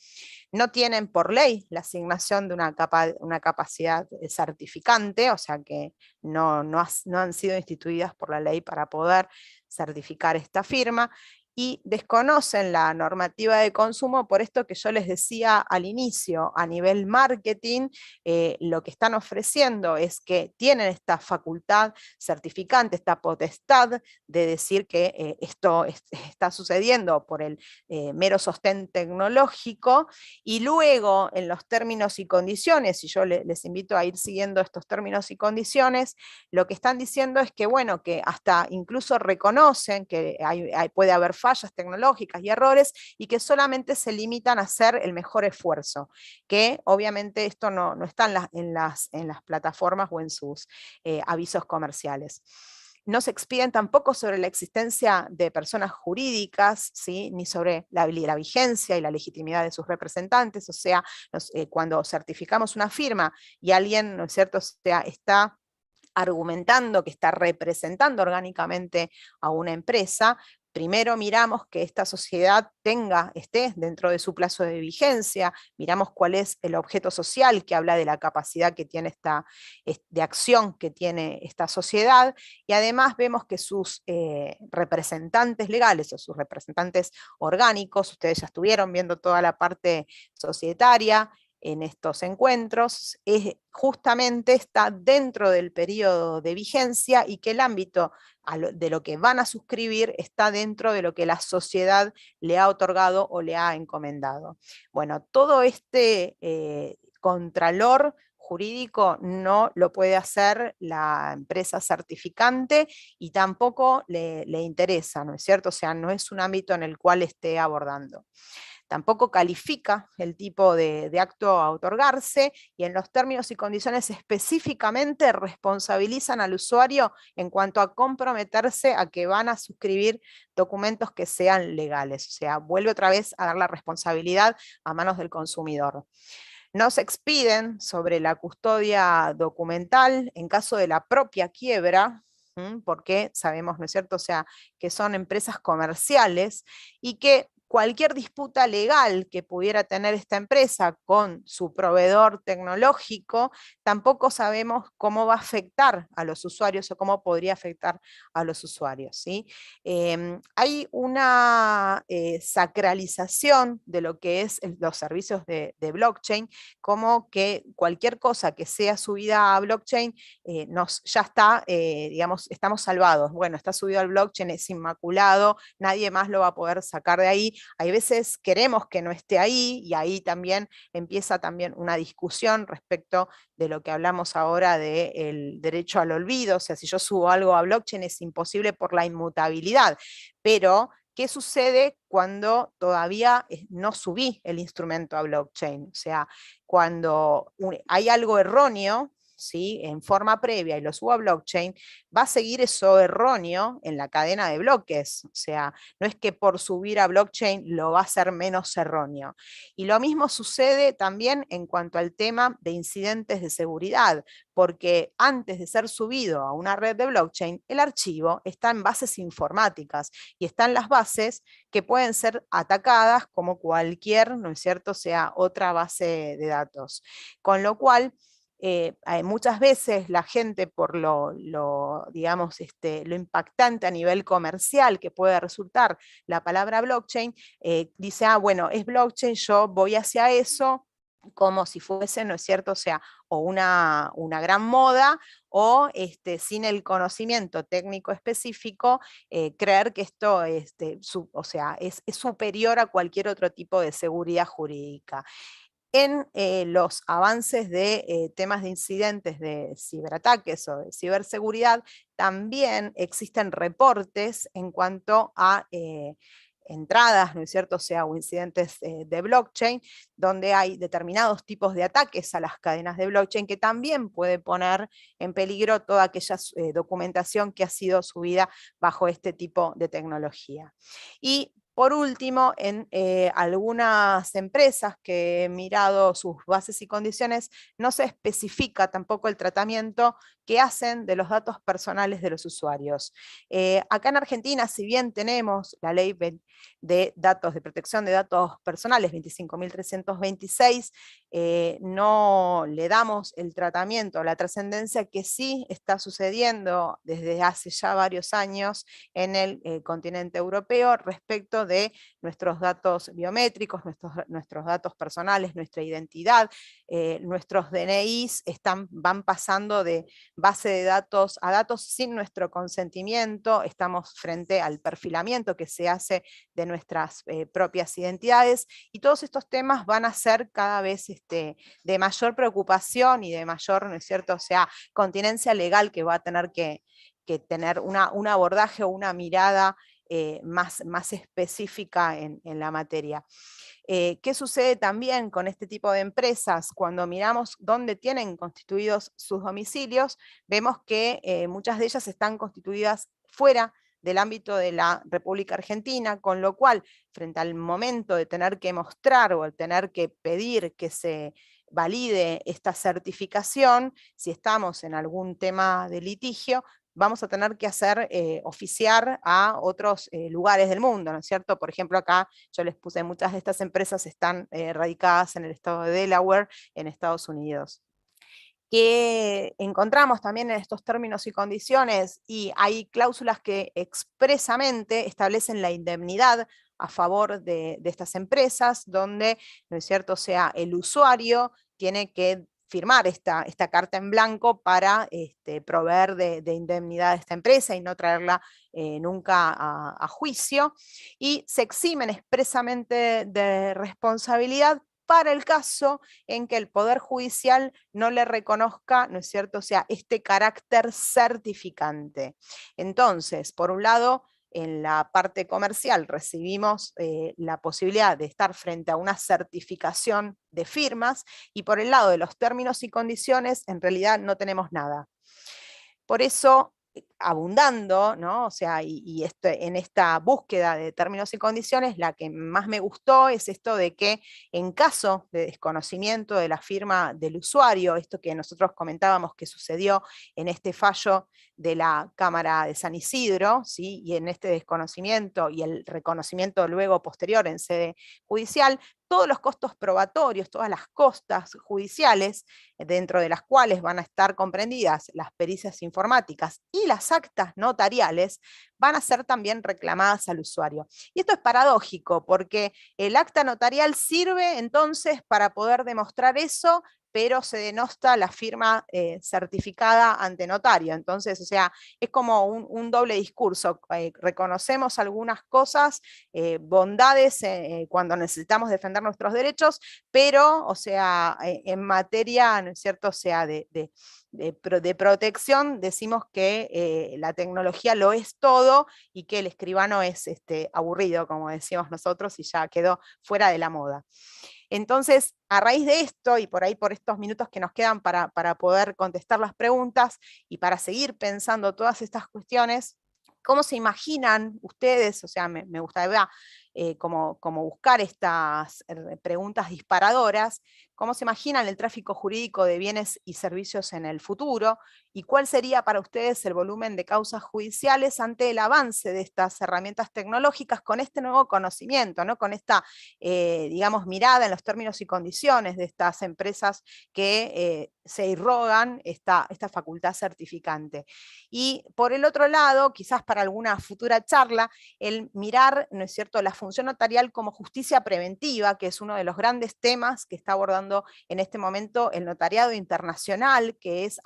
No tienen por ley la asignación de una capacidad certificante, o sea que no han sido instituidas por la ley para poder certificar esta firma, y desconocen la normativa de consumo, por esto que yo les decía al inicio, a nivel marketing, lo que están ofreciendo es que tienen esta facultad certificante, esta potestad de decir que esto está sucediendo por el mero sostén tecnológico, y luego en los términos y condiciones, y yo les invito a ir siguiendo estos términos y condiciones, lo que están diciendo es que, bueno, que hasta incluso reconocen que puede haber fallas tecnológicas y errores, y que solamente se limitan a hacer el mejor esfuerzo, que obviamente esto no está en las plataformas o en sus avisos comerciales. No se expiden tampoco sobre la existencia de personas jurídicas, ¿sí?, ni sobre la vigencia y la legitimidad de sus representantes. O sea, cuando certificamos una firma y alguien, ¿no es cierto?, o sea, está argumentando que está representando orgánicamente a una empresa, primero miramos que esta sociedad esté dentro de su plazo de vigencia, miramos cuál es el objeto social que habla de la capacidad que tiene de acción que tiene esta sociedad, y además vemos que sus representantes legales o sus representantes orgánicos, ustedes ya estuvieron viendo toda la parte societaria en estos encuentros, justamente está dentro del periodo de vigencia, y que el ámbito de lo que van a suscribir está dentro de lo que la sociedad le ha otorgado o le ha encomendado. Bueno, todo este contralor jurídico no lo puede hacer la empresa certificante, y tampoco le interesa, ¿no es cierto? O sea, no es un ámbito en el cual esté abordando. Tampoco califica el tipo de acto a otorgarse, y en los términos y condiciones específicamente responsabilizan al usuario en cuanto a comprometerse a que van a suscribir documentos que sean legales. O sea, vuelve otra vez a dar la responsabilidad a manos del consumidor. No se expiden sobre la custodia documental en caso de la propia quiebra, porque sabemos, ¿no es cierto?, o sea, que son empresas comerciales, y que cualquier disputa legal que pudiera tener esta empresa con su proveedor tecnológico, tampoco sabemos cómo va a afectar a los usuarios o cómo podría afectar a los usuarios, ¿sí? Hay una sacralización de lo que es los servicios de blockchain, como que cualquier cosa que sea subida a blockchain ya está, digamos, estamos salvados. Bueno, está subido al blockchain, es inmaculado, nadie más lo va a poder sacar de ahí, Hay veces queremos que no esté ahí, y ahí también empieza también una discusión respecto de lo que hablamos ahora del derecho al olvido. O sea, si yo subo algo a blockchain es imposible por la inmutabilidad, pero ¿qué sucede cuando todavía no subí el instrumento a blockchain? O sea, cuando hay algo erróneo, ¿sí?, en forma previa y lo subo a blockchain, va a seguir eso erróneo en la cadena de bloques. O sea, no es que por subir a blockchain lo va a hacer menos erróneo. Y lo mismo sucede también en cuanto al tema de incidentes de seguridad, porque antes de ser subido a una red de blockchain, el archivo está en bases informáticas y están las bases que pueden ser atacadas como cualquier, ¿no es cierto?, sea otra base de datos. Con lo cual, muchas veces la gente, por digamos, lo impactante a nivel comercial que puede resultar la palabra blockchain, dice, bueno, es blockchain, yo voy hacia eso, como si fuese, ¿no es cierto?, o sea, o una gran moda, o sin el conocimiento técnico específico, creer que esto o sea, es superior a cualquier otro tipo de seguridad jurídica. En los avances de temas de incidentes de ciberataques o de ciberseguridad, también existen reportes en cuanto a entradas, ¿no es cierto?, o sea, o incidentes de blockchain, donde hay determinados tipos de ataques a las cadenas de blockchain que también puede poner en peligro toda aquella documentación que ha sido subida bajo este tipo de tecnología. Y por último, en algunas empresas que he mirado sus bases y condiciones, no se especifica tampoco el tratamiento que hacen de los datos personales de los usuarios. Acá en Argentina, si bien tenemos la ley de protección de datos personales 25.326, no le damos el tratamiento, la trascendencia que sí está sucediendo desde hace ya varios años en el continente europeo respecto de nuestros datos biométricos, nuestros datos personales, nuestra identidad, nuestros DNIs van pasando de base de datos a datos sin nuestro consentimiento. Estamos frente al perfilamiento que se hace de nuestras propias identidades, y todos estos temas van a ser cada vez de mayor preocupación y de mayor, ¿no es cierto?, o sea, continencia legal, que va a tener que tener un abordaje o una mirada más específica en la materia. ¿Qué sucede también con este tipo de empresas? Cuando miramos dónde tienen constituidos sus domicilios, vemos que muchas de ellas están constituidas fuera del ámbito de la República Argentina, con lo cual, frente al momento de tener que mostrar o tener que pedir que se valide esta certificación, si estamos en algún tema de litigio, vamos a tener que hacer oficiar a otros lugares del mundo, ¿no es cierto? Por ejemplo, acá yo les puse, muchas de estas empresas están radicadas en el estado de Delaware, en Estados Unidos. Que encontramos también en estos términos y condiciones, y hay cláusulas que expresamente establecen la indemnidad a favor de estas empresas, donde, ¿no es cierto?, o sea, el usuario tiene que firmar esta carta en blanco para proveer de indemnidad a esta empresa y no traerla nunca a juicio, y se eximen expresamente de responsabilidad para el caso en que el Poder Judicial no le reconozca, ¿no es cierto?, o sea, este carácter certificante. Entonces, por un lado, en la parte comercial recibimos la posibilidad de estar frente a una certificación de firmas, y por el lado de los términos y condiciones, en realidad no tenemos nada. Por eso, abundando, ¿no?, o sea, en esta búsqueda de términos y condiciones, la que más me gustó es esto de que en caso de desconocimiento de la firma del usuario, esto que nosotros comentábamos que sucedió en este fallo de la Cámara de San Isidro, ¿sí?, y en este desconocimiento y el reconocimiento luego posterior en sede judicial, todos los costos probatorios, todas las costas judiciales, dentro de las cuales van a estar comprendidas las pericias informáticas y las actas notariales, van a ser también reclamadas al usuario. Y esto es paradójico, porque el acta notarial sirve entonces para poder demostrar eso pero se denota la firma certificada ante notario. Entonces, o sea, es como un doble discurso. Reconocemos algunas cosas, bondades cuando necesitamos defender nuestros derechos, pero, o sea, en materia, ¿no es cierto?, o sea, de protección, decimos que la tecnología lo es todo y que el escribano es aburrido, como decimos nosotros, y ya quedó fuera de la moda. Entonces, a raíz de esto, y por ahí por estos minutos que nos quedan para poder contestar las preguntas y para seguir pensando todas estas cuestiones, ¿cómo se imaginan ustedes? O sea, me gustaría como buscar estas preguntas disparadoras. ¿Cómo se imaginan el tráfico jurídico de bienes y servicios en el futuro? ¿Y cuál sería para ustedes el volumen de causas judiciales ante el avance de estas herramientas tecnológicas con este nuevo conocimiento, ¿no? Con esta, digamos, mirada en los términos y condiciones de estas empresas que se irrogan esta facultad certificante? Y por el otro lado, quizás para alguna futura charla, el mirar, ¿no es cierto?, la función notarial como justicia preventiva, que es uno de los grandes temas que está abordando en este momento el notariado internacional, que es,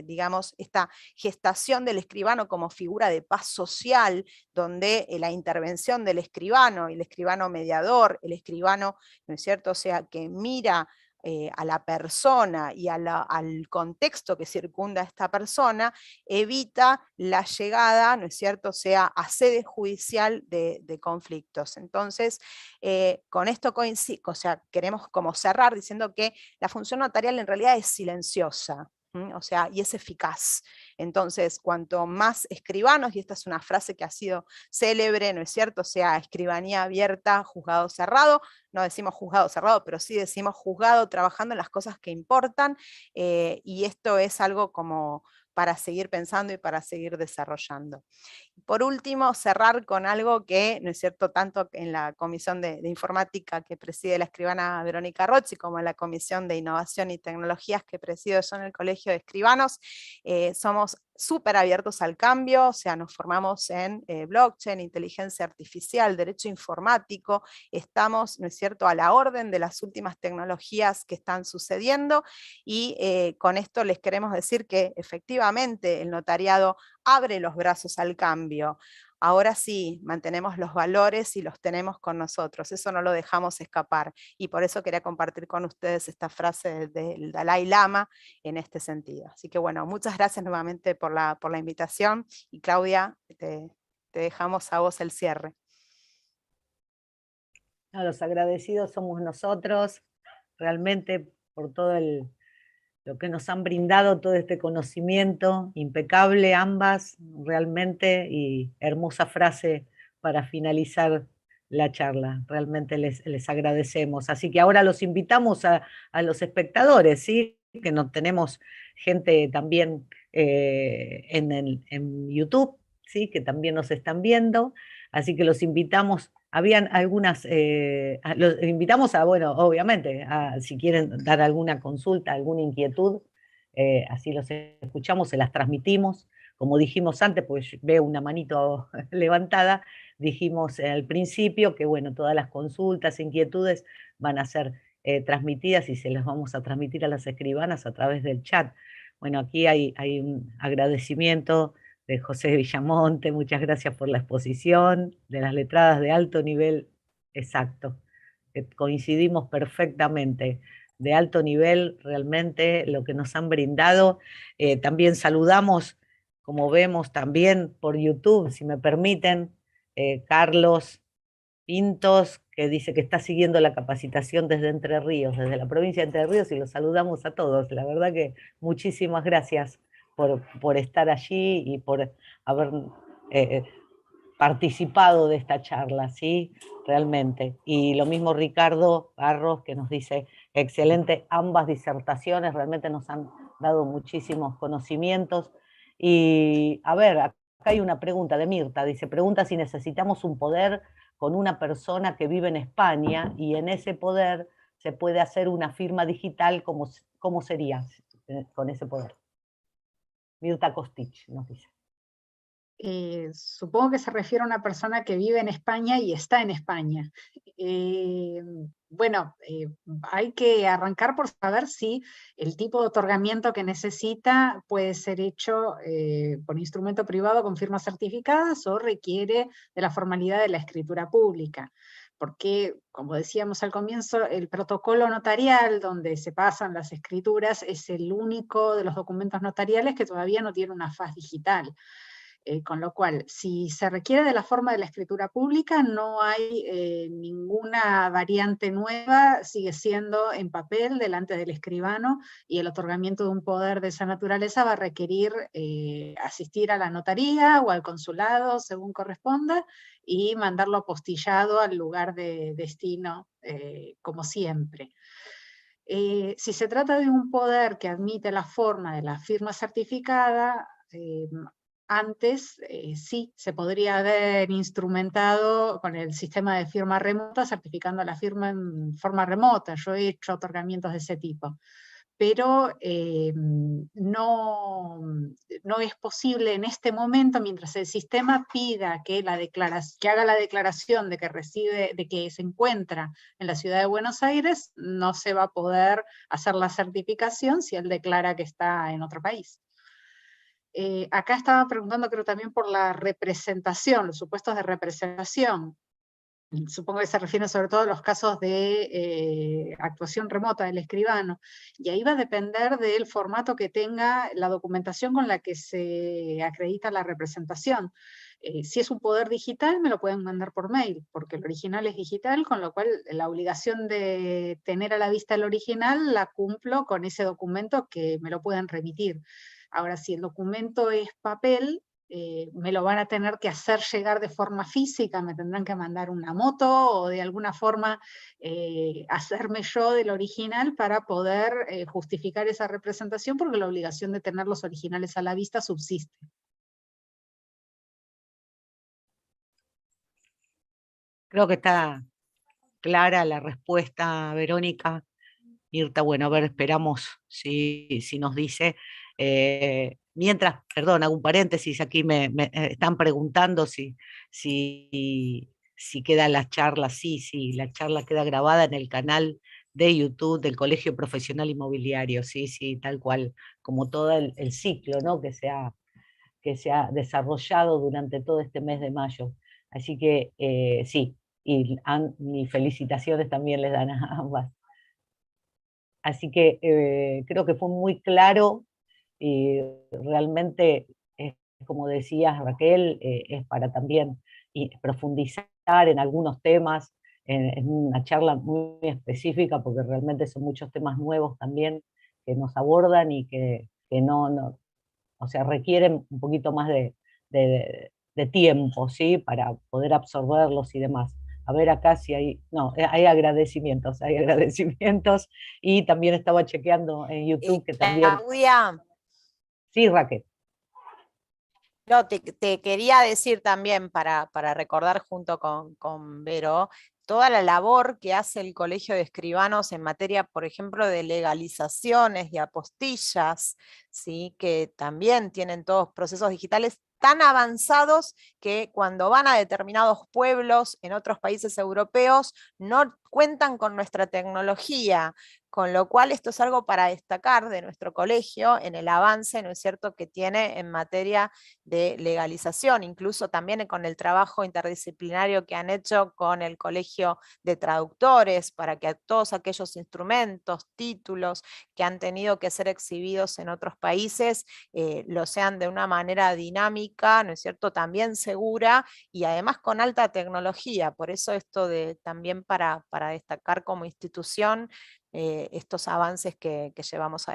digamos, esta gestación del escribano como figura de paz social, donde la intervención del escribano, y el escribano mediador, el escribano, ¿no es cierto?, o sea, que mira a la persona y al contexto que circunda a esta persona, evita la llegada, ¿no es cierto?, o sea, a sede judicial de conflictos. Entonces, con esto o sea, queremos como cerrar diciendo que la función notarial en realidad es silenciosa, o sea, y es eficaz. Entonces, cuanto más escribanos, y esta es una frase que ha sido célebre, ¿no es cierto?, o sea, escribanía abierta, juzgado cerrado, no decimos juzgado cerrado, pero sí decimos juzgado trabajando en las cosas que importan, y esto es algo como para seguir pensando y para seguir desarrollando. Por último, cerrar con algo que, ¿no es cierto?, tanto en la Comisión de Informática que preside la escribana Verónica Rocci, como en la Comisión de Innovación y Tecnologías que presido yo en el Colegio de Escribanos, somos súper abiertos al cambio, o sea, nos formamos en blockchain, inteligencia artificial, derecho informático, estamos, ¿no es cierto?, a la orden de las últimas tecnologías que están sucediendo, y con esto les queremos decir que efectivamente el notariado abre los brazos al cambio. Ahora sí, mantenemos los valores y los tenemos con nosotros, eso no lo dejamos escapar, y por eso quería compartir con ustedes esta frase del Dalai Lama en este sentido. Así que bueno, muchas gracias nuevamente por la invitación, y Claudia, te dejamos a vos el cierre. No, los agradecidos somos nosotros, realmente por todo lo que nos han brindado, todo este conocimiento impecable, ambas, realmente, y hermosa frase para finalizar la charla. Realmente les agradecemos. Así que ahora los invitamos a los espectadores, ¿sí?, que no tenemos gente también en YouTube, ¿sí?, que también nos están viendo. Así que los invitamos. Habían algunas, los invitamos a, bueno, obviamente, si quieren dar alguna consulta, alguna inquietud, así los escuchamos, se las transmitimos. Como dijimos antes, pues veo una manito levantada, dijimos al principio que, bueno, todas las consultas, inquietudes van a ser transmitidas, y se las vamos a transmitir a las escribanas a través del chat. Bueno, aquí hay un agradecimiento de José Villamonte, muchas gracias por la exposición, de las letradas de alto nivel, exacto, coincidimos perfectamente, de alto nivel realmente lo que nos han brindado. También saludamos, como vemos también por YouTube, si me permiten, Carlos Pintos, que dice que está siguiendo la capacitación desde Entre Ríos, desde la provincia de Entre Ríos, y los saludamos a todos. La verdad que muchísimas gracias por estar allí y por haber participado de esta charla, ¿sí? Realmente. Y lo mismo Ricardo Barros, que nos dice, excelente, ambas disertaciones realmente nos han dado muchísimos conocimientos. Y a ver, acá hay una pregunta de Mirta, dice, pregunta si necesitamos un poder con una persona que vive en España, y en ese poder se puede hacer una firma digital, ¿cómo sería con ese poder? Mirta Kostic nos dice. Supongo que se refiere a una persona que vive en España y está en España. Bueno, hay que arrancar por saber si el tipo de otorgamiento que necesita puede ser hecho por instrumento privado con firmas certificadas o requiere de la formalidad de la escritura pública. Porque, como decíamos al comienzo, el protocolo notarial donde se pasan las escrituras es el único de los documentos notariales que todavía no tiene una faz digital. Con lo cual, si se requiere de la forma de la escritura pública, no hay ninguna variante nueva, sigue siendo en papel delante del escribano, y el otorgamiento de un poder de esa naturaleza va a requerir asistir a la notaría o al consulado, según corresponda, y mandarlo apostillado al lugar de destino, como siempre. Si se trata de un poder que admite la forma de la firma certificada, antes sí se podría haber instrumentado con el sistema de firma remota, certificando la firma en forma remota. Yo he hecho otorgamientos de ese tipo. Pero no es posible en este momento, mientras el sistema pida que haga la declaración de que se encuentra en la ciudad de Buenos Aires, no se va a poder hacer la certificación si él declara que está en otro país. Acá estaba preguntando, creo, también por la representación, los supuestos de representación. Supongo que se refieren sobre todo a los casos de actuación remota del escribano, y ahí va a depender del formato que tenga la documentación con la que se acredita la representación. Si es un poder digital, me lo pueden mandar por mail, porque el original es digital, con lo cual la obligación de tener a la vista el original la cumplo con ese documento que me lo pueden remitir. Ahora, si el documento es papel, me lo van a tener que hacer llegar de forma física, me tendrán que mandar una moto o de alguna forma hacerme yo del original para poder justificar esa representación, porque la obligación de tener los originales a la vista subsiste. Creo que está clara la respuesta, Verónica. Mirta, bueno, a ver, esperamos si nos dice. Mientras, perdón, hago un paréntesis, aquí me están preguntando si queda la charla. Sí, la charla queda grabada en el canal de YouTube del Colegio Profesional Inmobiliario, sí, tal cual, como todo el ciclo, ¿no? Que se ha desarrollado durante todo este mes de mayo. Así que sí, y mis felicitaciones también les dan a ambas. Así que creo que fue muy claro y realmente, como decías Raquel, es para también profundizar en algunos temas, en una charla muy específica, porque realmente son muchos temas nuevos también que nos abordan y que no, o sea, requieren un poquito más de tiempo, ¿sí? Para poder absorberlos y demás. A ver acá si hay, no, hay agradecimientos, y también estaba chequeando en YouTube que también, Claudia, sí, Raquel. no, te quería decir también, para recordar junto con Vero, toda la labor que hace el Colegio de Escribanos en materia, por ejemplo, de legalizaciones y apostillas, ¿sí? Que también tienen todos procesos digitales tan avanzados que cuando van a determinados pueblos en otros países europeos no cuentan con nuestra tecnología, con lo cual esto es algo para destacar de nuestro colegio en el avance, ¿no es cierto?, que tiene en materia de legalización, incluso también con el trabajo interdisciplinario que han hecho con el Colegio de Traductores, para que todos aquellos instrumentos, títulos que han tenido que ser exhibidos en otros países, lo sean de una manera dinámica, ¿no es cierto?, también segura y además con alta tecnología. Por eso esto de también para destacar como institución estos avances que llevamos a.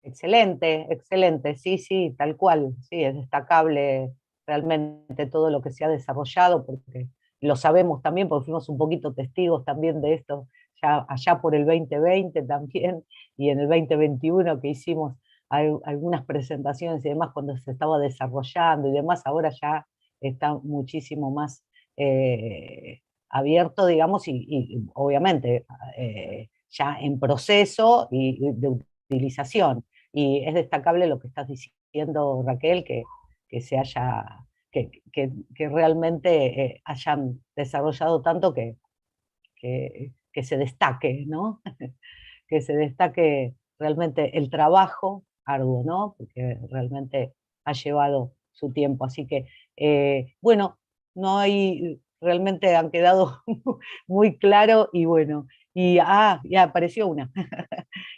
Excelente, excelente, sí, tal cual, sí, es destacable realmente todo lo que se ha desarrollado, porque lo sabemos también, porque fuimos un poquito testigos también de esto, ya allá por el 2020 también, y en el 2021 que hicimos algunas presentaciones y demás cuando se estaba desarrollando y demás, ahora ya está muchísimo más abierto, digamos, y obviamente ya en proceso y de utilización. Y es destacable lo que estás diciendo, agradeciendo, Raquel, que se haya, que realmente hayan desarrollado tanto que se destaque, ¿no? Que se destaque realmente el trabajo arduo, ¿no? Porque realmente ha llevado su tiempo. Así que, bueno, no hay, realmente han quedado muy claro y bueno, y ya apareció una.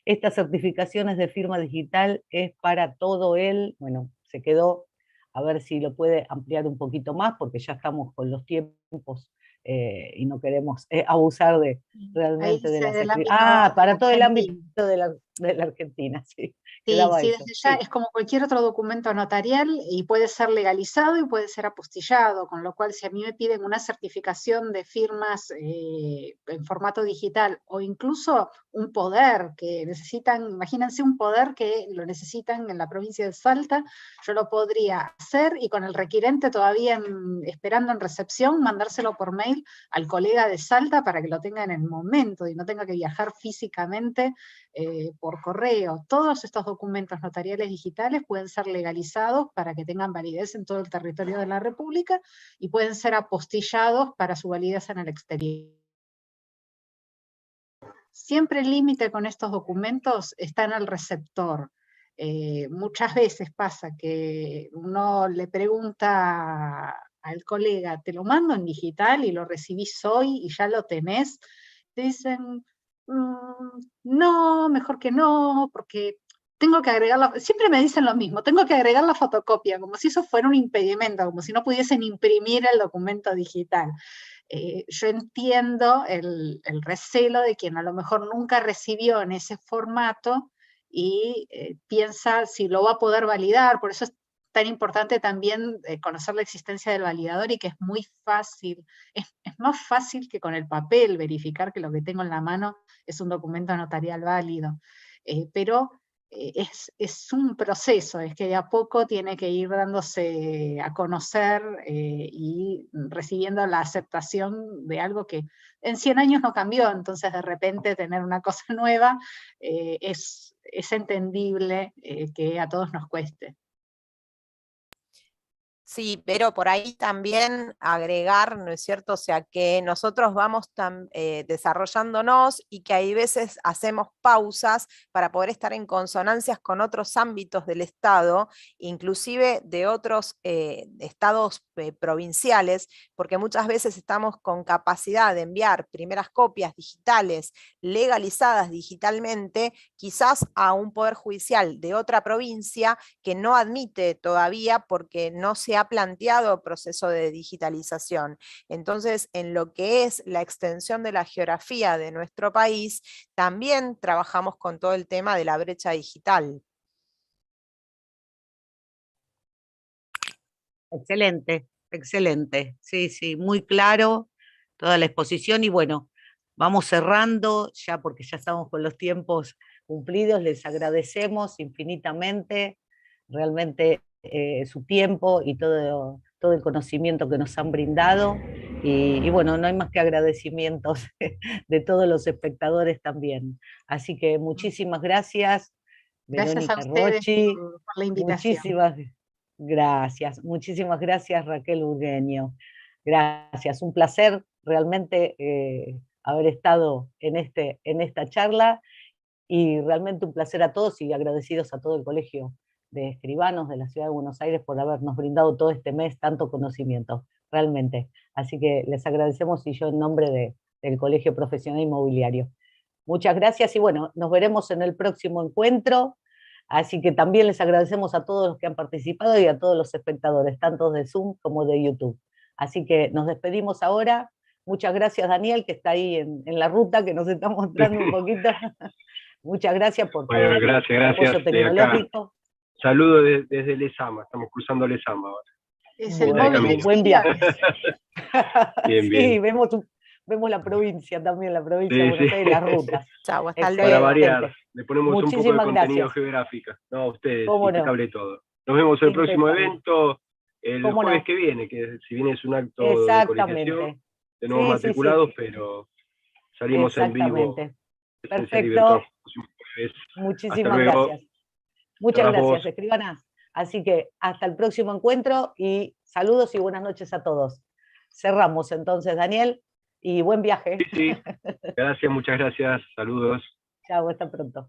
Estas certificaciones de firma digital es para todo bueno, se quedó, a ver si lo puede ampliar un poquito más, porque ya estamos con los tiempos y no queremos abusar de Ahí realmente de dice las del ámbito para todo el ámbito argentino. de la Argentina, sí, Sí, quedaba sí, eso, desde ya sí. es como cualquier otro documento notarial y puede ser legalizado y puede ser apostillado, con lo cual si a mí me piden una certificación de firmas en formato digital o incluso un poder que necesitan, imagínense un poder que lo necesitan en la provincia de Salta, yo lo podría hacer y con el requirente todavía esperando en recepción, mandárselo por mail al colega de Salta para que lo tenga en el momento y no tenga que viajar físicamente por correo. Todos estos documentos notariales digitales pueden ser legalizados para que tengan validez en todo el territorio de la República y pueden ser apostillados para su validez en el exterior. Siempre el límite con estos documentos está en el receptor. Muchas veces pasa que uno le pregunta al colega, te lo mando en digital y lo recibís hoy y ya lo tenés. Te dicen, no, mejor que no, porque tengo que agregar siempre me dicen lo mismo, tengo que agregar la fotocopia, como si eso fuera un impedimento, como si no pudiesen imprimir el documento digital. Yo entiendo el recelo de quien a lo mejor nunca recibió en ese formato y piensa si lo va a poder validar, por eso es tan importante también conocer la existencia del validador y que es muy fácil, es más fácil que con el papel verificar que lo que tengo en la mano es un documento notarial válido, pero es un proceso, es que de a poco tiene que ir dándose a conocer y recibiendo la aceptación de algo que en 100 años no cambió, entonces de repente tener una cosa nueva es entendible que a todos nos cueste. Sí, pero por ahí también agregar, ¿no es cierto? O sea, que nosotros vamos desarrollándonos y que hay veces hacemos pausas para poder estar en consonancias con otros ámbitos del Estado, inclusive de otros estados provinciales, porque muchas veces estamos con capacidad de enviar primeras copias digitales legalizadas digitalmente, quizás a un poder judicial de otra provincia que no admite todavía porque no se ha planteado proceso de digitalización. Entonces, en lo que es la extensión de la geografía de nuestro país, también trabajamos con todo el tema de la brecha digital. Excelente, excelente. Sí, sí, muy claro toda la exposición y bueno, vamos cerrando ya porque ya estamos con los tiempos cumplidos. Les agradecemos infinitamente realmente su tiempo y todo el conocimiento que nos han brindado. Y bueno, no hay más que agradecimientos de todos los espectadores también. Así que muchísimas gracias, Gracias a Verónica ustedes Rocci. por la invitación. Muchísimas gracias Raquel Urgueño. Gracias, un placer realmente haber estado en esta charla y realmente un placer a todos y agradecidos a todo el Colegio de Escribanos de la Ciudad de Buenos Aires por habernos brindado todo este mes tanto conocimiento, realmente. Así que les agradecemos y yo en nombre del Colegio Profesional Inmobiliario. Muchas gracias y bueno, nos veremos en el próximo encuentro. Así que también les agradecemos a todos los que han participado y a todos los espectadores, tanto de Zoom como de YouTube. Así que nos despedimos ahora. Muchas gracias, Daniel, que está ahí en la ruta, que nos está mostrando un poquito. Muchas gracias por todo el apoyo tecnológico. Saludos desde Lezama, estamos cruzando Lezama ahora. Es el móvil de buen viaje. Bien, bien. Sí, vemos la provincia también, la provincia de Sí, Buenos sí. Aires, las rutas. Chau, hasta Excelente. Para luego. variar, le ponemos un poco de Muchísimas contenido gracias. geográfico. No, a ustedes, ¿Cómo no? impecable todo. Nos vemos en el próximo Impecable. evento, el ¿Cómo jueves no? que viene, que si bien es un acto de colegiación, Exactamente. de nuevos Sí, matriculados, sí. pero salimos en vivo, Exactamente. presencial y virtual. Perfecto. Hasta Muchísimas luego. gracias. Muchas Cerrás vos. gracias, escribanas. Así que hasta el próximo encuentro y saludos y buenas noches a todos. Cerramos entonces, Daniel, y buen viaje. Sí, sí. Gracias, muchas gracias. Saludos. Chao, hasta pronto.